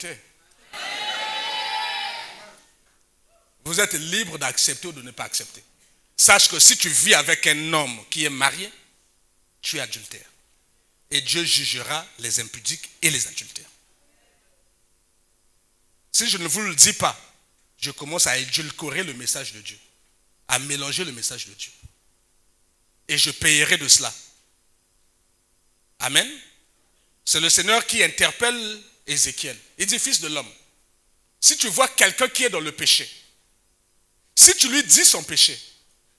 Vous êtes libre d'accepter ou de ne pas accepter. Sache que si tu vis avec un homme qui est marié, tu es adultère. Et Dieu jugera les impudiques et les adultères. Si je ne vous le dis pas, je commence à édulcorer le message de Dieu, à mélanger le message de Dieu. Et je payerai de cela. Amen. C'est le Seigneur qui interpelle Ézéchiel. Il dit, fils de l'homme, si tu vois quelqu'un qui est dans le péché, si tu lui dis son péché,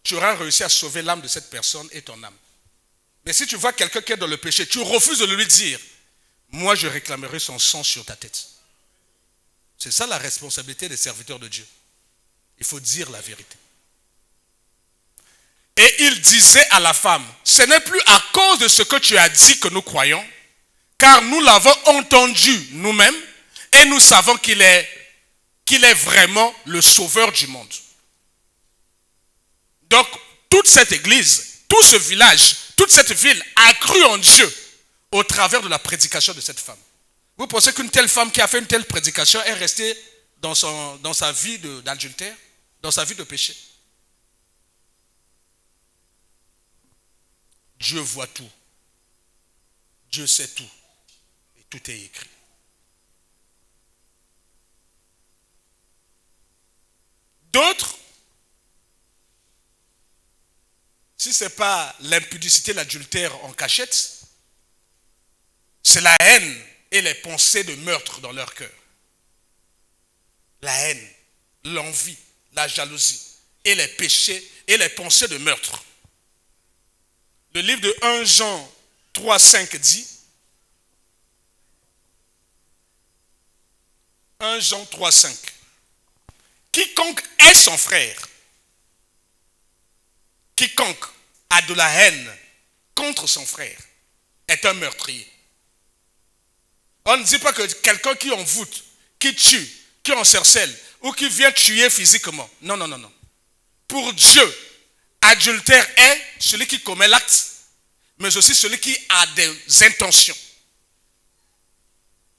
tu auras réussi à sauver l'âme de cette personne et ton âme. Mais si tu vois quelqu'un qui est dans le péché, tu refuses de lui dire, moi je réclamerai son sang sur ta tête. C'est ça la responsabilité des serviteurs de Dieu. Il faut dire la vérité. Et il disait à la femme, ce n'est plus à cause de ce que tu as dit que nous croyons, car nous l'avons entendu nous-mêmes et nous savons qu'il est vraiment le sauveur du monde. Donc, toute cette église, tout ce village, toute cette ville a cru en Dieu au travers de la prédication de cette femme. Vous pensez qu'une telle femme qui a fait une telle prédication est restée dans sa vie d'adultère, dans sa vie de péché? Dieu voit tout. Dieu sait tout. Et tout est écrit. D'autres, si ce n'est pas l'impudicité, l'adultère en cachette, c'est la haine et les pensées de meurtre dans leur cœur. La haine, l'envie, la jalousie et les péchés et les pensées de meurtre. Le livre de 1 Jean 3,5 dit, 1 Jean 3,5, quiconque est son frère, quiconque a de la haine contre son frère est un meurtrier. On ne dit pas que quelqu'un qui envoûte, qui tue, qui encercelle ou qui vient tuer physiquement. Non, non, non, non. Pour Dieu, adultère est celui qui commet l'acte, mais aussi celui qui a des intentions.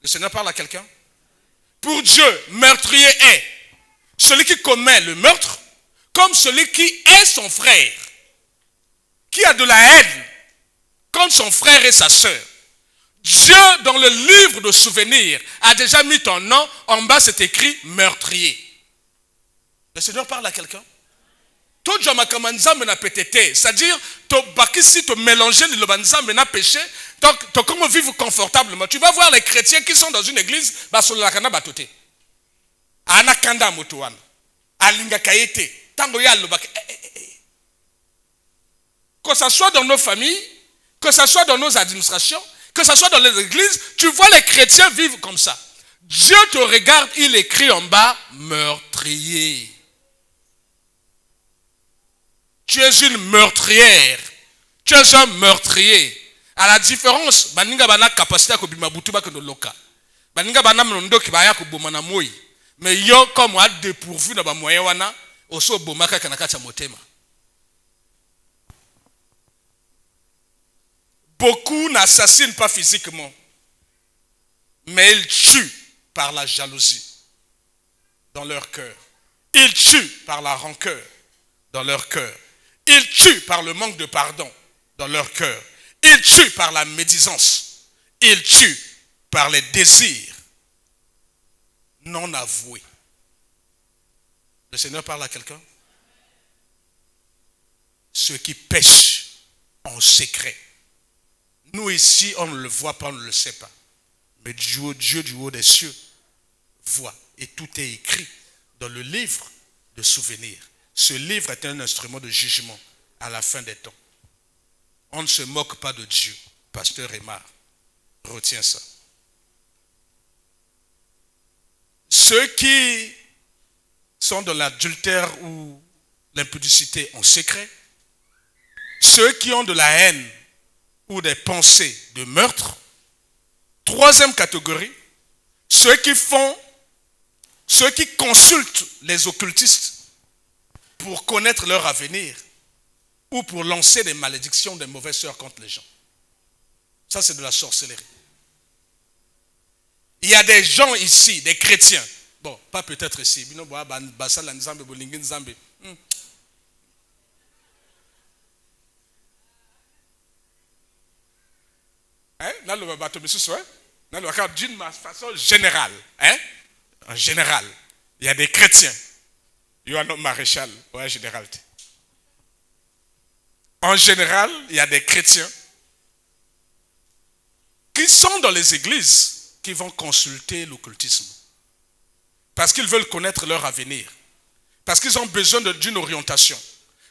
Le Seigneur parle à quelqu'un. Pour Dieu, meurtrier est celui qui commet le meurtre, comme celui qui est son frère, qui a de la haine contre son frère et sa sœur. Dieu, dans le livre de souvenirs, a déjà mis ton nom. En bas, c'est écrit meurtrier. Le Seigneur parle à quelqu'un. C'est-à-dire, si tu mélanges le banzam et péché, tu comment vivre confortablement. Tu vas voir les chrétiens qui sont dans une église, que ce soit dans nos familles, que ce soit dans nos administrations, que ce soit dans les églises, tu vois les chrétiens vivre comme ça. Dieu te regarde, il écrit en bas, meurtrier. Tu es une meurtrière. Tu es un meurtrier. À la différence, baninga bana capacité à kobima butuba que loka. Baninga bana mnondo kibaya kubomana moi. Mais yo comme a dépourvu na ba moyen wana, oso bomaka kanaka cha motema. Beaucoup n'assassinent pas physiquement, mais ils tuent par la jalousie dans leur cœur. Ils tuent par la rancœur dans leur cœur. Ils tuent par le manque de pardon dans leur cœur. Ils tuent par la médisance. Ils tuent par les désirs non avoués. Le Seigneur parle à quelqu'un. Ceux qui pêchent en secret. Nous ici, on ne le voit pas, on ne le sait pas. Mais Dieu du haut des cieux voit. Et tout est écrit dans le livre de souvenirs. Ce livre est un instrument de jugement à la fin des temps. On ne se moque pas de Dieu. Pasteur Aymar, retiens ça. Ceux qui sont dans l'adultère ou l'impudicité en secret, ceux qui ont de la haine ou des pensées de meurtre. Troisième catégorie, ceux qui consultent les occultistes pour connaître leur avenir ou pour lancer des malédictions, des mauvaises sœurs contre les gens. Ça, c'est de la sorcellerie. Il y a des gens ici, des chrétiens, bon, pas peut-être ici, D'une façon générale. En général, il y a des chrétiens. Il y a un maréchal. Ouais, général. En général, il y a des chrétiens qui sont dans les églises qui vont consulter l'occultisme. Parce qu'ils veulent connaître leur avenir. Parce qu'ils ont besoin d'une orientation.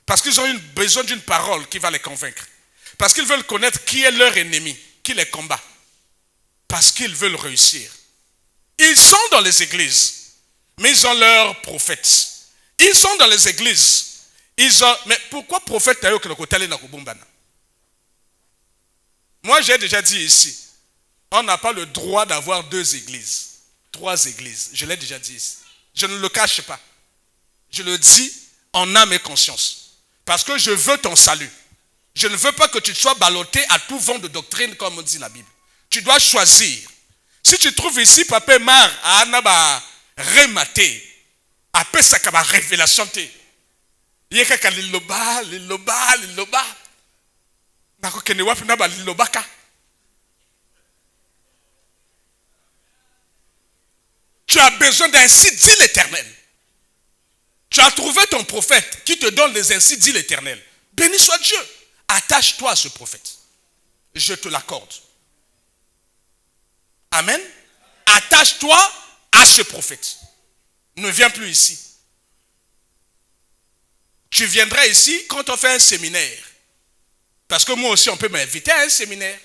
Parce qu'ils ont besoin d'une parole qui va les convaincre. Parce qu'ils veulent connaître qui est leur ennemi, qui les combat. Parce qu'ils veulent réussir. Ils sont dans les églises, mais ils ont leurs prophètes. Ils sont dans les églises. Mais pourquoi prophète tayo que le côté na kubumbana? Moi j'ai déjà dit ici, on n'a pas le droit d'avoir 2 églises, 3 églises. Je l'ai déjà dit ici. Je ne le cache pas. Je le dis en âme et conscience. Parce que je veux ton salut. Je ne veux pas que tu sois ballotté à tout vent de doctrine comme dit la Bible. Tu dois choisir. Si tu trouves ici, Papa Mar, à Anaba, rematé, après ça, comme révélation, il y a quelqu'un liloba. Tu as besoin d'ainsi dit l'Éternel. Tu as trouvé ton prophète qui te donne les ainsi dit l'Éternel. Béni soit Dieu. Attache-toi à ce prophète. Je te l'accorde. Amen. Attache-toi à ce prophète. Ne viens plus ici. Tu viendras ici quand on fait un séminaire. Parce que moi aussi, on peut m'inviter à un séminaire.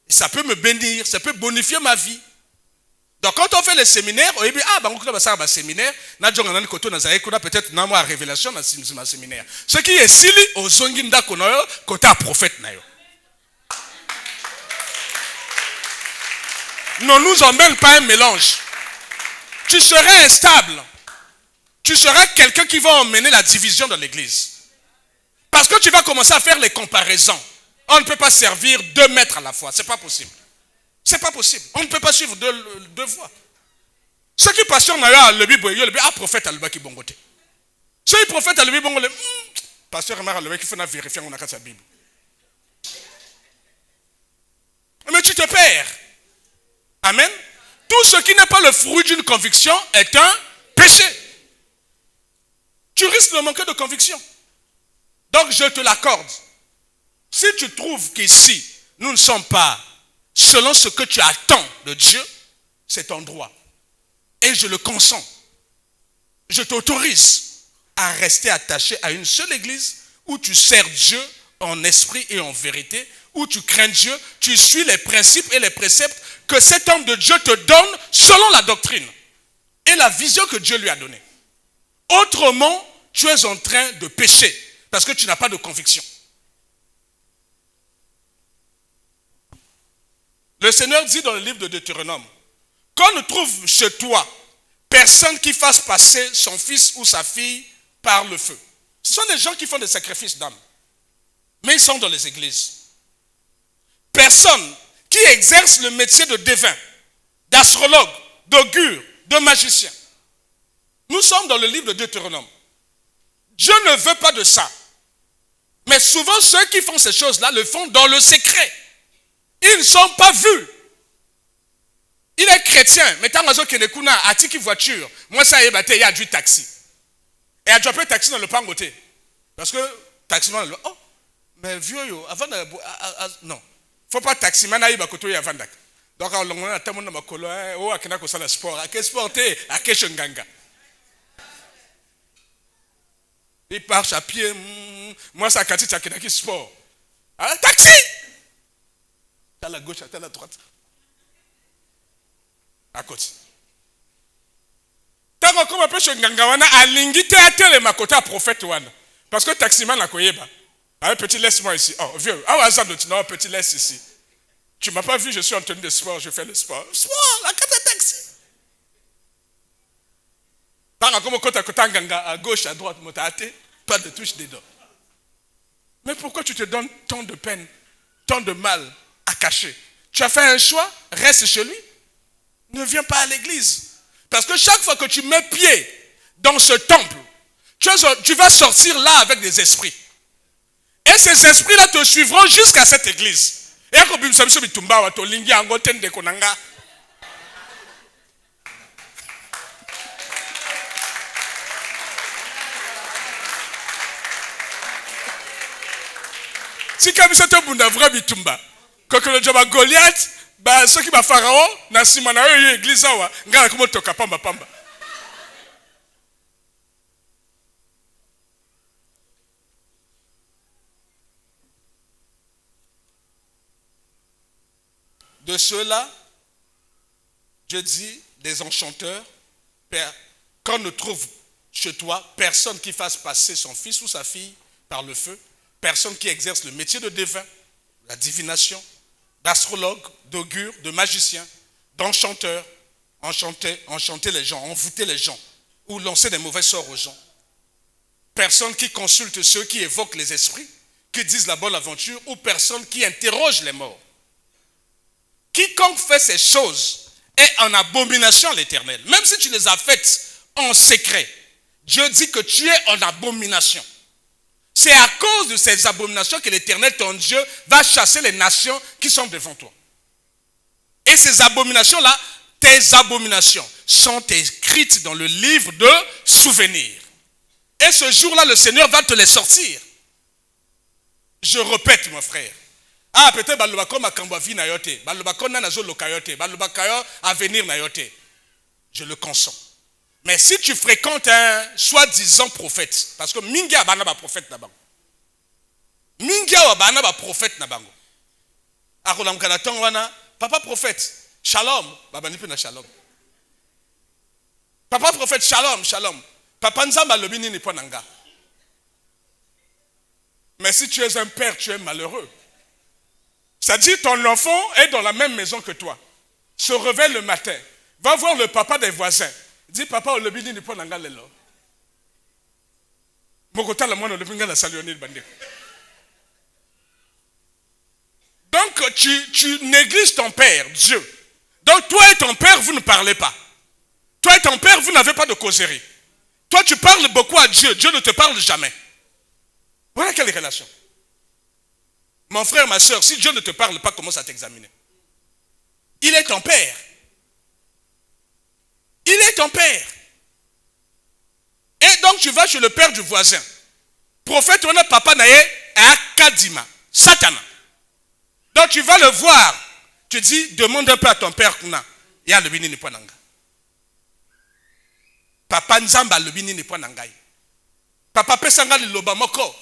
Et ça peut me bénir, ça peut bonifier ma vie. Donc quand on fait le séminaire, on dit, on un séminaire, peut-être une révélation dans le séminaire. Ce qui est sili, aux zonginda konoyo, côté prophète nayo. Ne nous emmène pas un mélange. Tu serais instable. Tu seras quelqu'un qui va emmener la division dans l'église. Parce que tu vas commencer à faire les comparaisons. On ne peut pas servir 2 maîtres à la fois. C'est pas possible. C'est pas possible. On ne peut pas suivre deux voies. Ceux qui passionnent le Bible, prophète al qui bongote. Ceux qui prophètent al Bible, pasteur Amar al qui fait vérifier on a sa Bible. Mais tu te perds. Amen. Tout ce qui n'est pas le fruit d'une conviction est un péché. Tu risques de manquer de conviction. Donc je te l'accorde. Si tu trouves qu'ici, nous ne sommes pas selon ce que tu attends de Dieu, c'est ton droit. Et je le consens. Je t'autorise à rester attaché à une seule église où tu sers Dieu en esprit et en vérité, où tu crains Dieu, tu suis les principes et les préceptes que cet homme de Dieu te donne selon la doctrine et la vision que Dieu lui a donnée. Autrement, tu es en train de pécher parce que tu n'as pas de conviction. Le Seigneur dit dans le livre de Deutéronome, qu'on ne trouve chez toi personne qui fasse passer son fils ou sa fille par le feu. Ce sont des gens qui font des sacrifices d'âme. Mais ils sont dans les églises. Personne qui exerce le métier de devin, d'astrologue, d'augure, de magicien. Nous sommes dans le livre de Deutéronome. Dieu ne veut pas de ça. Mais souvent, ceux qui font ces choses-là le font dans le secret. Ils ne sont pas vus. Il est chrétien, mais tant qu'il y a une voiture, moi ça y est, il y a du taxi. Et il y a un taxi dans le pangoté. Parce que taximan, oh, mais vieux, avant de. Non. Il ne faut pas taximan aille bakoto avant dak. Donc on a tellement de makolo, oh, à quel ça le sport, à quel sport à quel chenganga. Il marche à pied, moi ça a à quel sport. Ah, taxi! À la gauche, à la droite. À côté. Tant qu'on appelle chez Ngangawana, à l'ingité à tel ma côté à prophète Wana. Parce que taximan la koyeba. Ah, petit laisse-moi ici. Oh, vieux. Ah, hasard de non, petit laisse ici. Tu m'as pas vu, je suis en tenue de sport, je fais le sport. Sport, la carte taxi. Tant qu'on côté à Nganga, à gauche, à droite, motate, pas de touche des dents. Mais pourquoi tu te donnes tant de peine, tant de mal à cacher? Tu as fait un choix, reste chez lui. Ne viens pas à l'église. Parce que chaque fois que tu mets pied dans ce temple, tu vas sortir là avec des esprits. Et ces esprits-là te suivront jusqu'à cette église. Eko bimsa biso bitumba wa tolingi yango tende konanga. Si kabisa to bunda vrai bitumba. Koko le joba Goliath, ba soki ba Pharaon na sima na yo église awa, ngala komo toka pamba pamba. De ceux-là, je dis, des enchanteurs, quand on ne trouve chez toi personne qui fasse passer son fils ou sa fille par le feu, personne qui exerce le métier de devin, la divination, d'astrologue, d'augure, de magicien, d'enchanteur, enchanter les gens, envoûter les gens, ou lancer des mauvais sorts aux gens. Personne qui consulte ceux qui évoquent les esprits, qui disent la bonne aventure, ou personne qui interroge les morts. Quiconque fait ces choses est en abomination à l'Éternel. Même si tu les as faites en secret, Dieu dit que tu es en abomination. C'est à cause de ces abominations que l'Éternel, ton Dieu, va chasser les nations qui sont devant toi. Et ces abominations-là, tes abominations, sont écrites dans le livre de souvenirs. Et ce jour-là, le Seigneur va te les sortir. Je répète, mon frère. Ah, peut-être balobako makambo vie na yote, balobako na nazo lokayote, balobako avenir na yote. Je le consens. Mais si tu fréquentes un soi-disant prophète, parce que mingi abana ba prophète na bango. Mingi abana ba prophète na bango. Akolam kana tong wana, papa prophète, shalom, baba nipe na shalom. Papa prophète, shalom, shalom. Papa nzamba lobi nini po nanga. Mais si tu es un père, tu es malheureux. C'est-à-dire ton enfant est dans la même maison que toi. Se réveille le matin. Va voir le papa des voisins. Dit papa au lobby ni pas nanga lelo. Mokota la mono lobby ngala salionil bande. Donc tu négliges ton père, Dieu. Donc toi et ton père, vous ne parlez pas. Toi et ton père, vous n'avez pas de causerie. Toi tu parles beaucoup à Dieu, Dieu ne te parle jamais. Voilà quelle relation. Mon frère, ma soeur, si Dieu ne te parle pas, commence à t'examiner. Il est ton père. Il est ton père. Et donc tu vas chez le père du voisin. Prophète, on a papa naye à Kadima, Satana. Donc tu vas le voir. Tu dis, demande un peu à ton père kuna. Il y a le bini ni nanga. Papa nzamba le bini ni nanga. Papa pesanga li loba moko.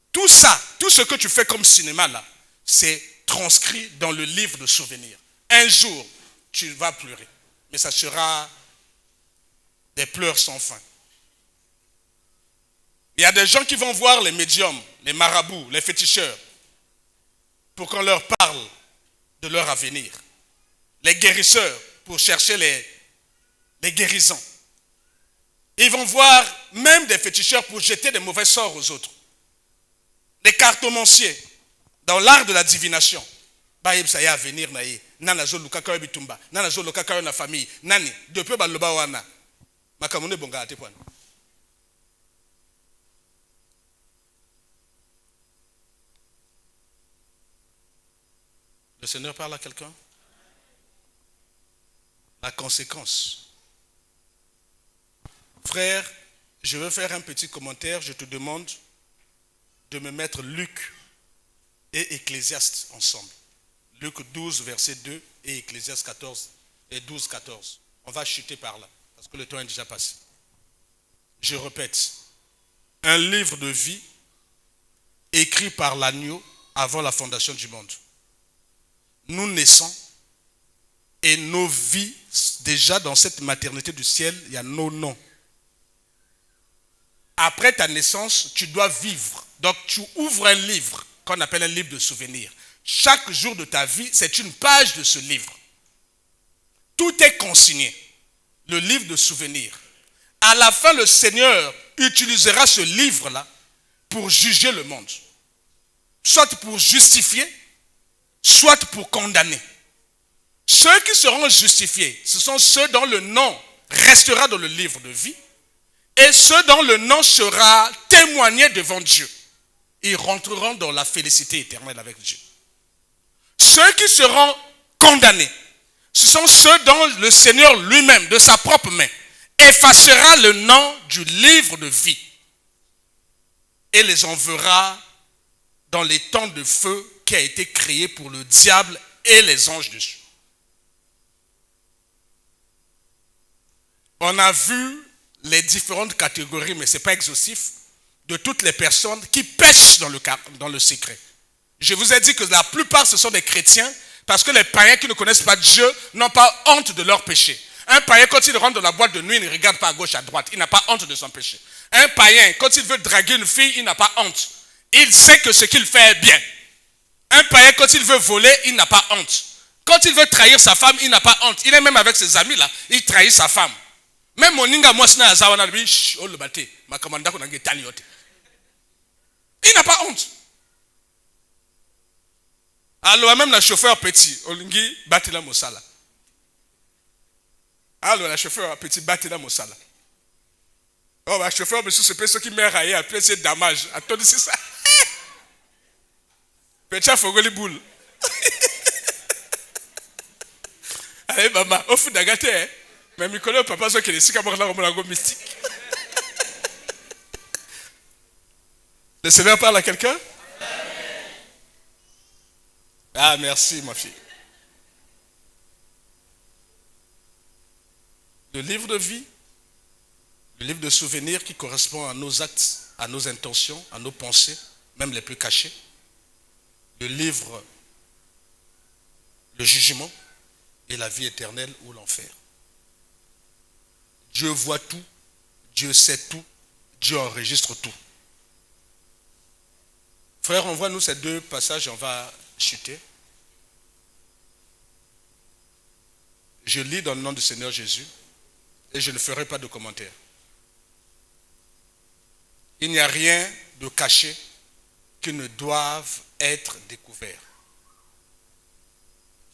Tout ça, tout ce que tu fais comme cinéma là, c'est transcrit dans le livre de souvenirs. Un jour, tu vas pleurer. Mais ça sera des pleurs sans fin. Il y a des gens qui vont voir les médiums, les marabouts, les féticheurs, pour qu'on leur parle de leur avenir. Les guérisseurs, pour chercher les guérisons. Ils vont voir même des féticheurs pour jeter des mauvais sorts aux autres. Les cartomanciers, dans l'art de la divination, ça y a venir naïe, nana zo lukaka bitumba, nana zo lukaka na famille, nani, depuis baloba wana, makamone bonga ate point. Le Seigneur parle à quelqu'un. La conséquence. Frère, je veux faire un petit commentaire, je te demande de me mettre Luc et Ecclésiaste ensemble. Luc 12, verset 2 et Ecclésiaste 14 et 12, 14. On va chuter par là, parce que le temps est déjà passé. Je répète, un livre de vie écrit par l'agneau avant la fondation du monde. Nous naissons et nos vies, déjà dans cette maternité du ciel, il y a nos noms. Après ta naissance, tu dois vivre. Donc tu ouvres un livre qu'on appelle un livre de souvenirs. Chaque jour de ta vie, c'est une page de ce livre. Tout est consigné. Le livre de souvenirs. À la fin, le Seigneur utilisera ce livre-là pour juger le monde. Soit pour justifier, soit pour condamner. Ceux qui seront justifiés, ce sont ceux dont le nom restera dans le livre de vie. et ceux dont le nom sera témoigné devant Dieu. Ils rentreront dans la félicité éternelle avec Dieu. Ceux qui seront condamnés, ce sont ceux dont le Seigneur lui-même, de sa propre main, effacera le nom du livre de vie et les enverra dans les temps de feu qui a été créé pour le diable et les anges dessus. On a vu les différentes catégories, mais ce n'est pas exhaustif, de toutes les personnes qui pêchent dans le secret. Je vous ai dit que la plupart, ce sont des chrétiens, parce que les païens qui ne connaissent pas Dieu n'ont pas honte de leur péché. Un païen, quand il rentre dans la boîte de nuit, il ne regarde pas à gauche, à droite. Il n'a pas honte de son péché. Un païen, quand il veut draguer une fille, il n'a pas honte. Il sait que ce qu'il fait est bien. Un païen, quand il veut voler, il n'a pas honte. Quand il veut trahir sa femme, il n'a pas honte. Il est même avec ses amis là, il trahit sa femme. Même Moninga Mosna Azawana, il n'a pas honte. Alors même le chauffeur petit, Olingi Batila Mosala. Alors le chauffeur petit Batila Mosala. Oh, le chauffeur monsieur c'est ceux qui meurt à puis c'est dommage. Attendez c'est ça. Petit Fogoli boule. Allez maman, au fond d'agate, mais Nicolas papa soit qui est ici comme là mystique. Le Seigneur parle à quelqu'un? Ah, merci, ma fille. Le livre de vie, le livre de souvenirs qui correspond à nos actes, à nos intentions, à nos pensées, même les plus cachées. Le livre, le jugement et la vie éternelle ou l'enfer. Dieu voit tout, Dieu sait tout, Dieu enregistre tout. Frère, envoie-nous ces deux passages et on va chuter. Je lis dans le nom du Seigneur Jésus et je ne ferai pas de commentaire. Il n'y a rien de caché qui ne doive être découvert.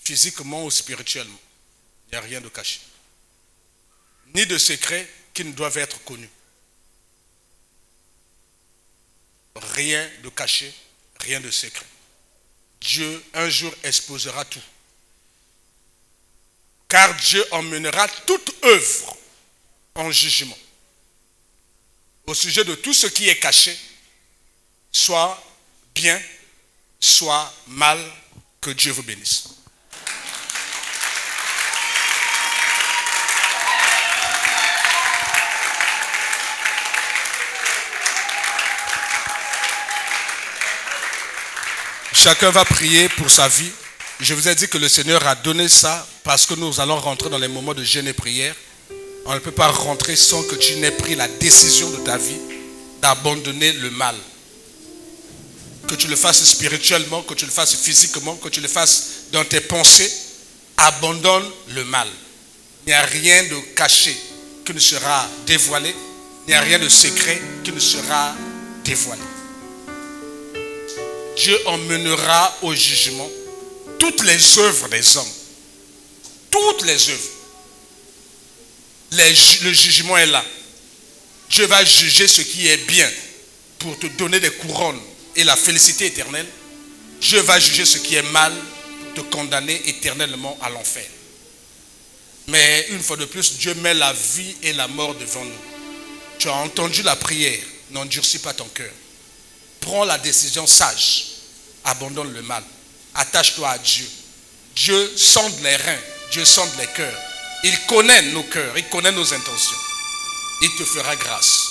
Physiquement ou spirituellement, il n'y a rien de caché. Ni de secret qui ne doivent être connus. Rien de caché, rien de secret. Dieu un jour exposera tout. Car Dieu emmènera toute œuvre en jugement. Au sujet de tout ce qui est caché, soit bien, soit mal, que Dieu vous bénisse. Chacun va prier pour sa vie. Je vous ai dit que le Seigneur a donné ça parce que nous allons rentrer dans les moments de jeûne et prière. On ne peut pas rentrer sans que tu n'aies pris la décision de ta vie d'abandonner le mal. Que tu le fasses spirituellement, que tu le fasses physiquement, que tu le fasses dans tes pensées, abandonne le mal. Il n'y a rien de caché qui ne sera dévoilé. Il n'y a rien de secret qui ne sera dévoilé. Dieu emmènera au jugement toutes les œuvres des hommes. Toutes les œuvres. Le jugement est là. Dieu va juger ce qui est bien pour te donner des couronnes et la félicité éternelle. Dieu va juger ce qui est mal pour te condamner éternellement à l'enfer. Mais une fois de plus, Dieu met la vie et la mort devant nous. Tu as entendu la prière, n'endurcis pas ton cœur. Prends la décision sage. Abandonne le mal. Attache-toi à Dieu. Dieu sonde les reins. Dieu sonde les cœurs. Il connaît nos cœurs. Il connaît nos intentions. Il te fera grâce.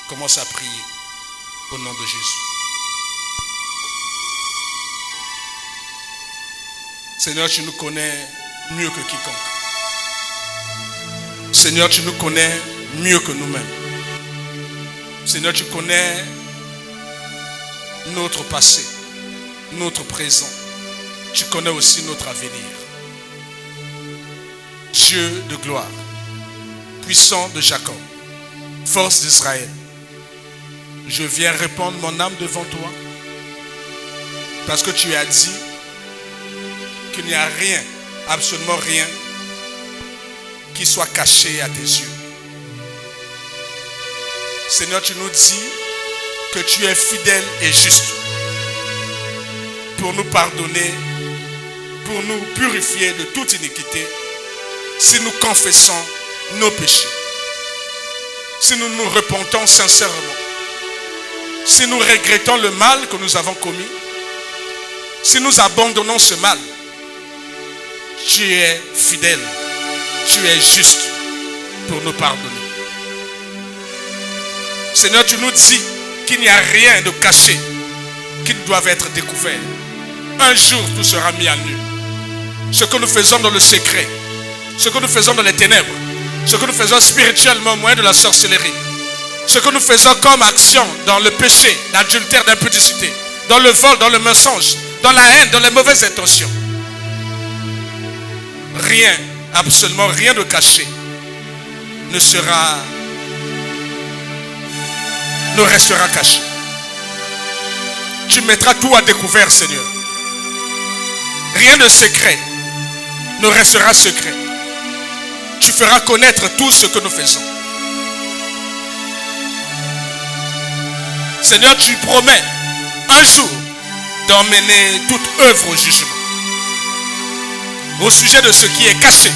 Commence à prier au nom de Jésus. Seigneur, tu nous connais mieux que quiconque. Seigneur, tu nous connais mieux que nous-mêmes. Seigneur, tu connais notre passé, notre présent. Tu connais aussi notre avenir. Dieu de gloire, puissant de Jacob, force d'Israël, je viens répandre mon âme devant toi parce que tu as dit qu'il n'y a rien, absolument rien, qui soit caché à tes yeux. Seigneur, tu nous dis que tu es fidèle et juste pour nous pardonner, pour nous purifier de toute iniquité, si nous confessons nos péchés, si nous nous repentons sincèrement, si nous regrettons le mal que nous avons commis, si nous abandonnons ce mal. Tu es fidèle, tu es juste pour nous pardonner. Seigneur, tu nous dis qu'il n'y a rien de caché qui doit être découvert. Un jour, tout sera mis à nu. Ce que nous faisons dans le secret, ce que nous faisons dans les ténèbres, ce que nous faisons spirituellement au moyen de la sorcellerie, ce que nous faisons comme action dans le péché, l'adultère, l'impudicité, dans le vol, dans le mensonge, dans la haine, dans les mauvaises intentions. Rien, absolument rien de caché ne restera caché. Tu mettras tout à découvert, Seigneur. Rien de secret ne restera secret. Tu feras connaître tout ce que nous faisons. Seigneur, tu promets un jour d'emmener toute œuvre au jugement. Au sujet de ce qui est caché,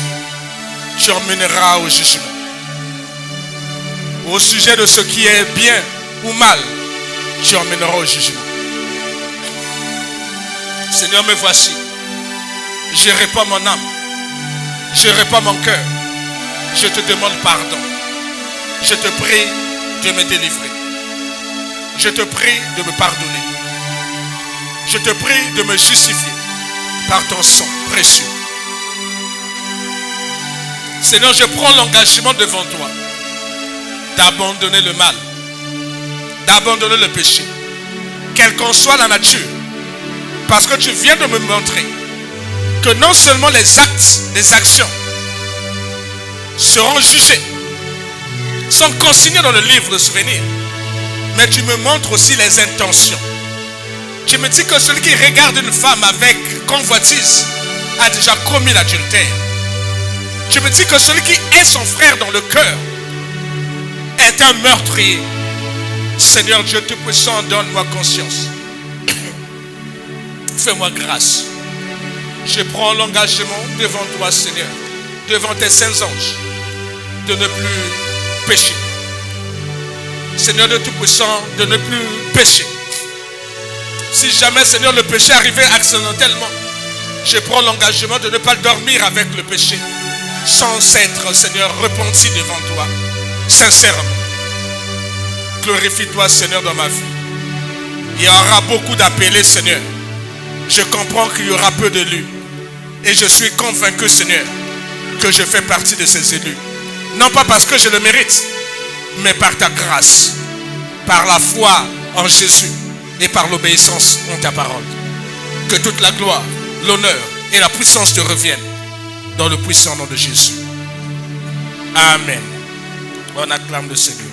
tu emmèneras au jugement. Au sujet de ce qui est bien ou mal, tu emmèneras au jugement. Seigneur, me voici. Je répands mon âme. Je répands mon cœur. Je te demande pardon. Je te prie de me délivrer. Je te prie de me pardonner. Je te prie de me justifier par ton sang précieux. Seigneur, je prends l'engagement devant toi d'abandonner le mal, d'abandonner le péché, quelle qu'en soit la nature, parce que tu viens de me montrer que non seulement les actes, les actions seront jugés, sont consignés dans le livre de souvenirs, mais tu me montres aussi les intentions. Tu me dis que celui qui regarde une femme avec convoitise a déjà commis l'adultère. Tu me dis que celui qui est son frère dans le cœur est un meurtrier. Seigneur Dieu Tout-Puissant, donne-moi conscience. Fais-moi grâce. Je prends l'engagement devant toi, Seigneur, devant tes saints anges, de ne plus pécher. Seigneur de Tout-Puissant, de ne plus pécher. Si jamais, Seigneur, le péché arrivait accidentellement, je prends l'engagement de ne pas dormir avec le péché, sans être, Seigneur, repenti devant toi, sincèrement. Glorifie-toi, Seigneur, dans ma vie. Il y aura beaucoup d'appelés, Seigneur. Je comprends qu'il y aura peu d'élus. Et je suis convaincu, Seigneur, que je fais partie de ces élus. Non pas parce que je le mérite, mais par ta grâce, par la foi en Jésus et par l'obéissance en ta parole. Que toute la gloire, l'honneur et la puissance te reviennent dans le puissant nom de Jésus. Amen. On acclame le Seigneur.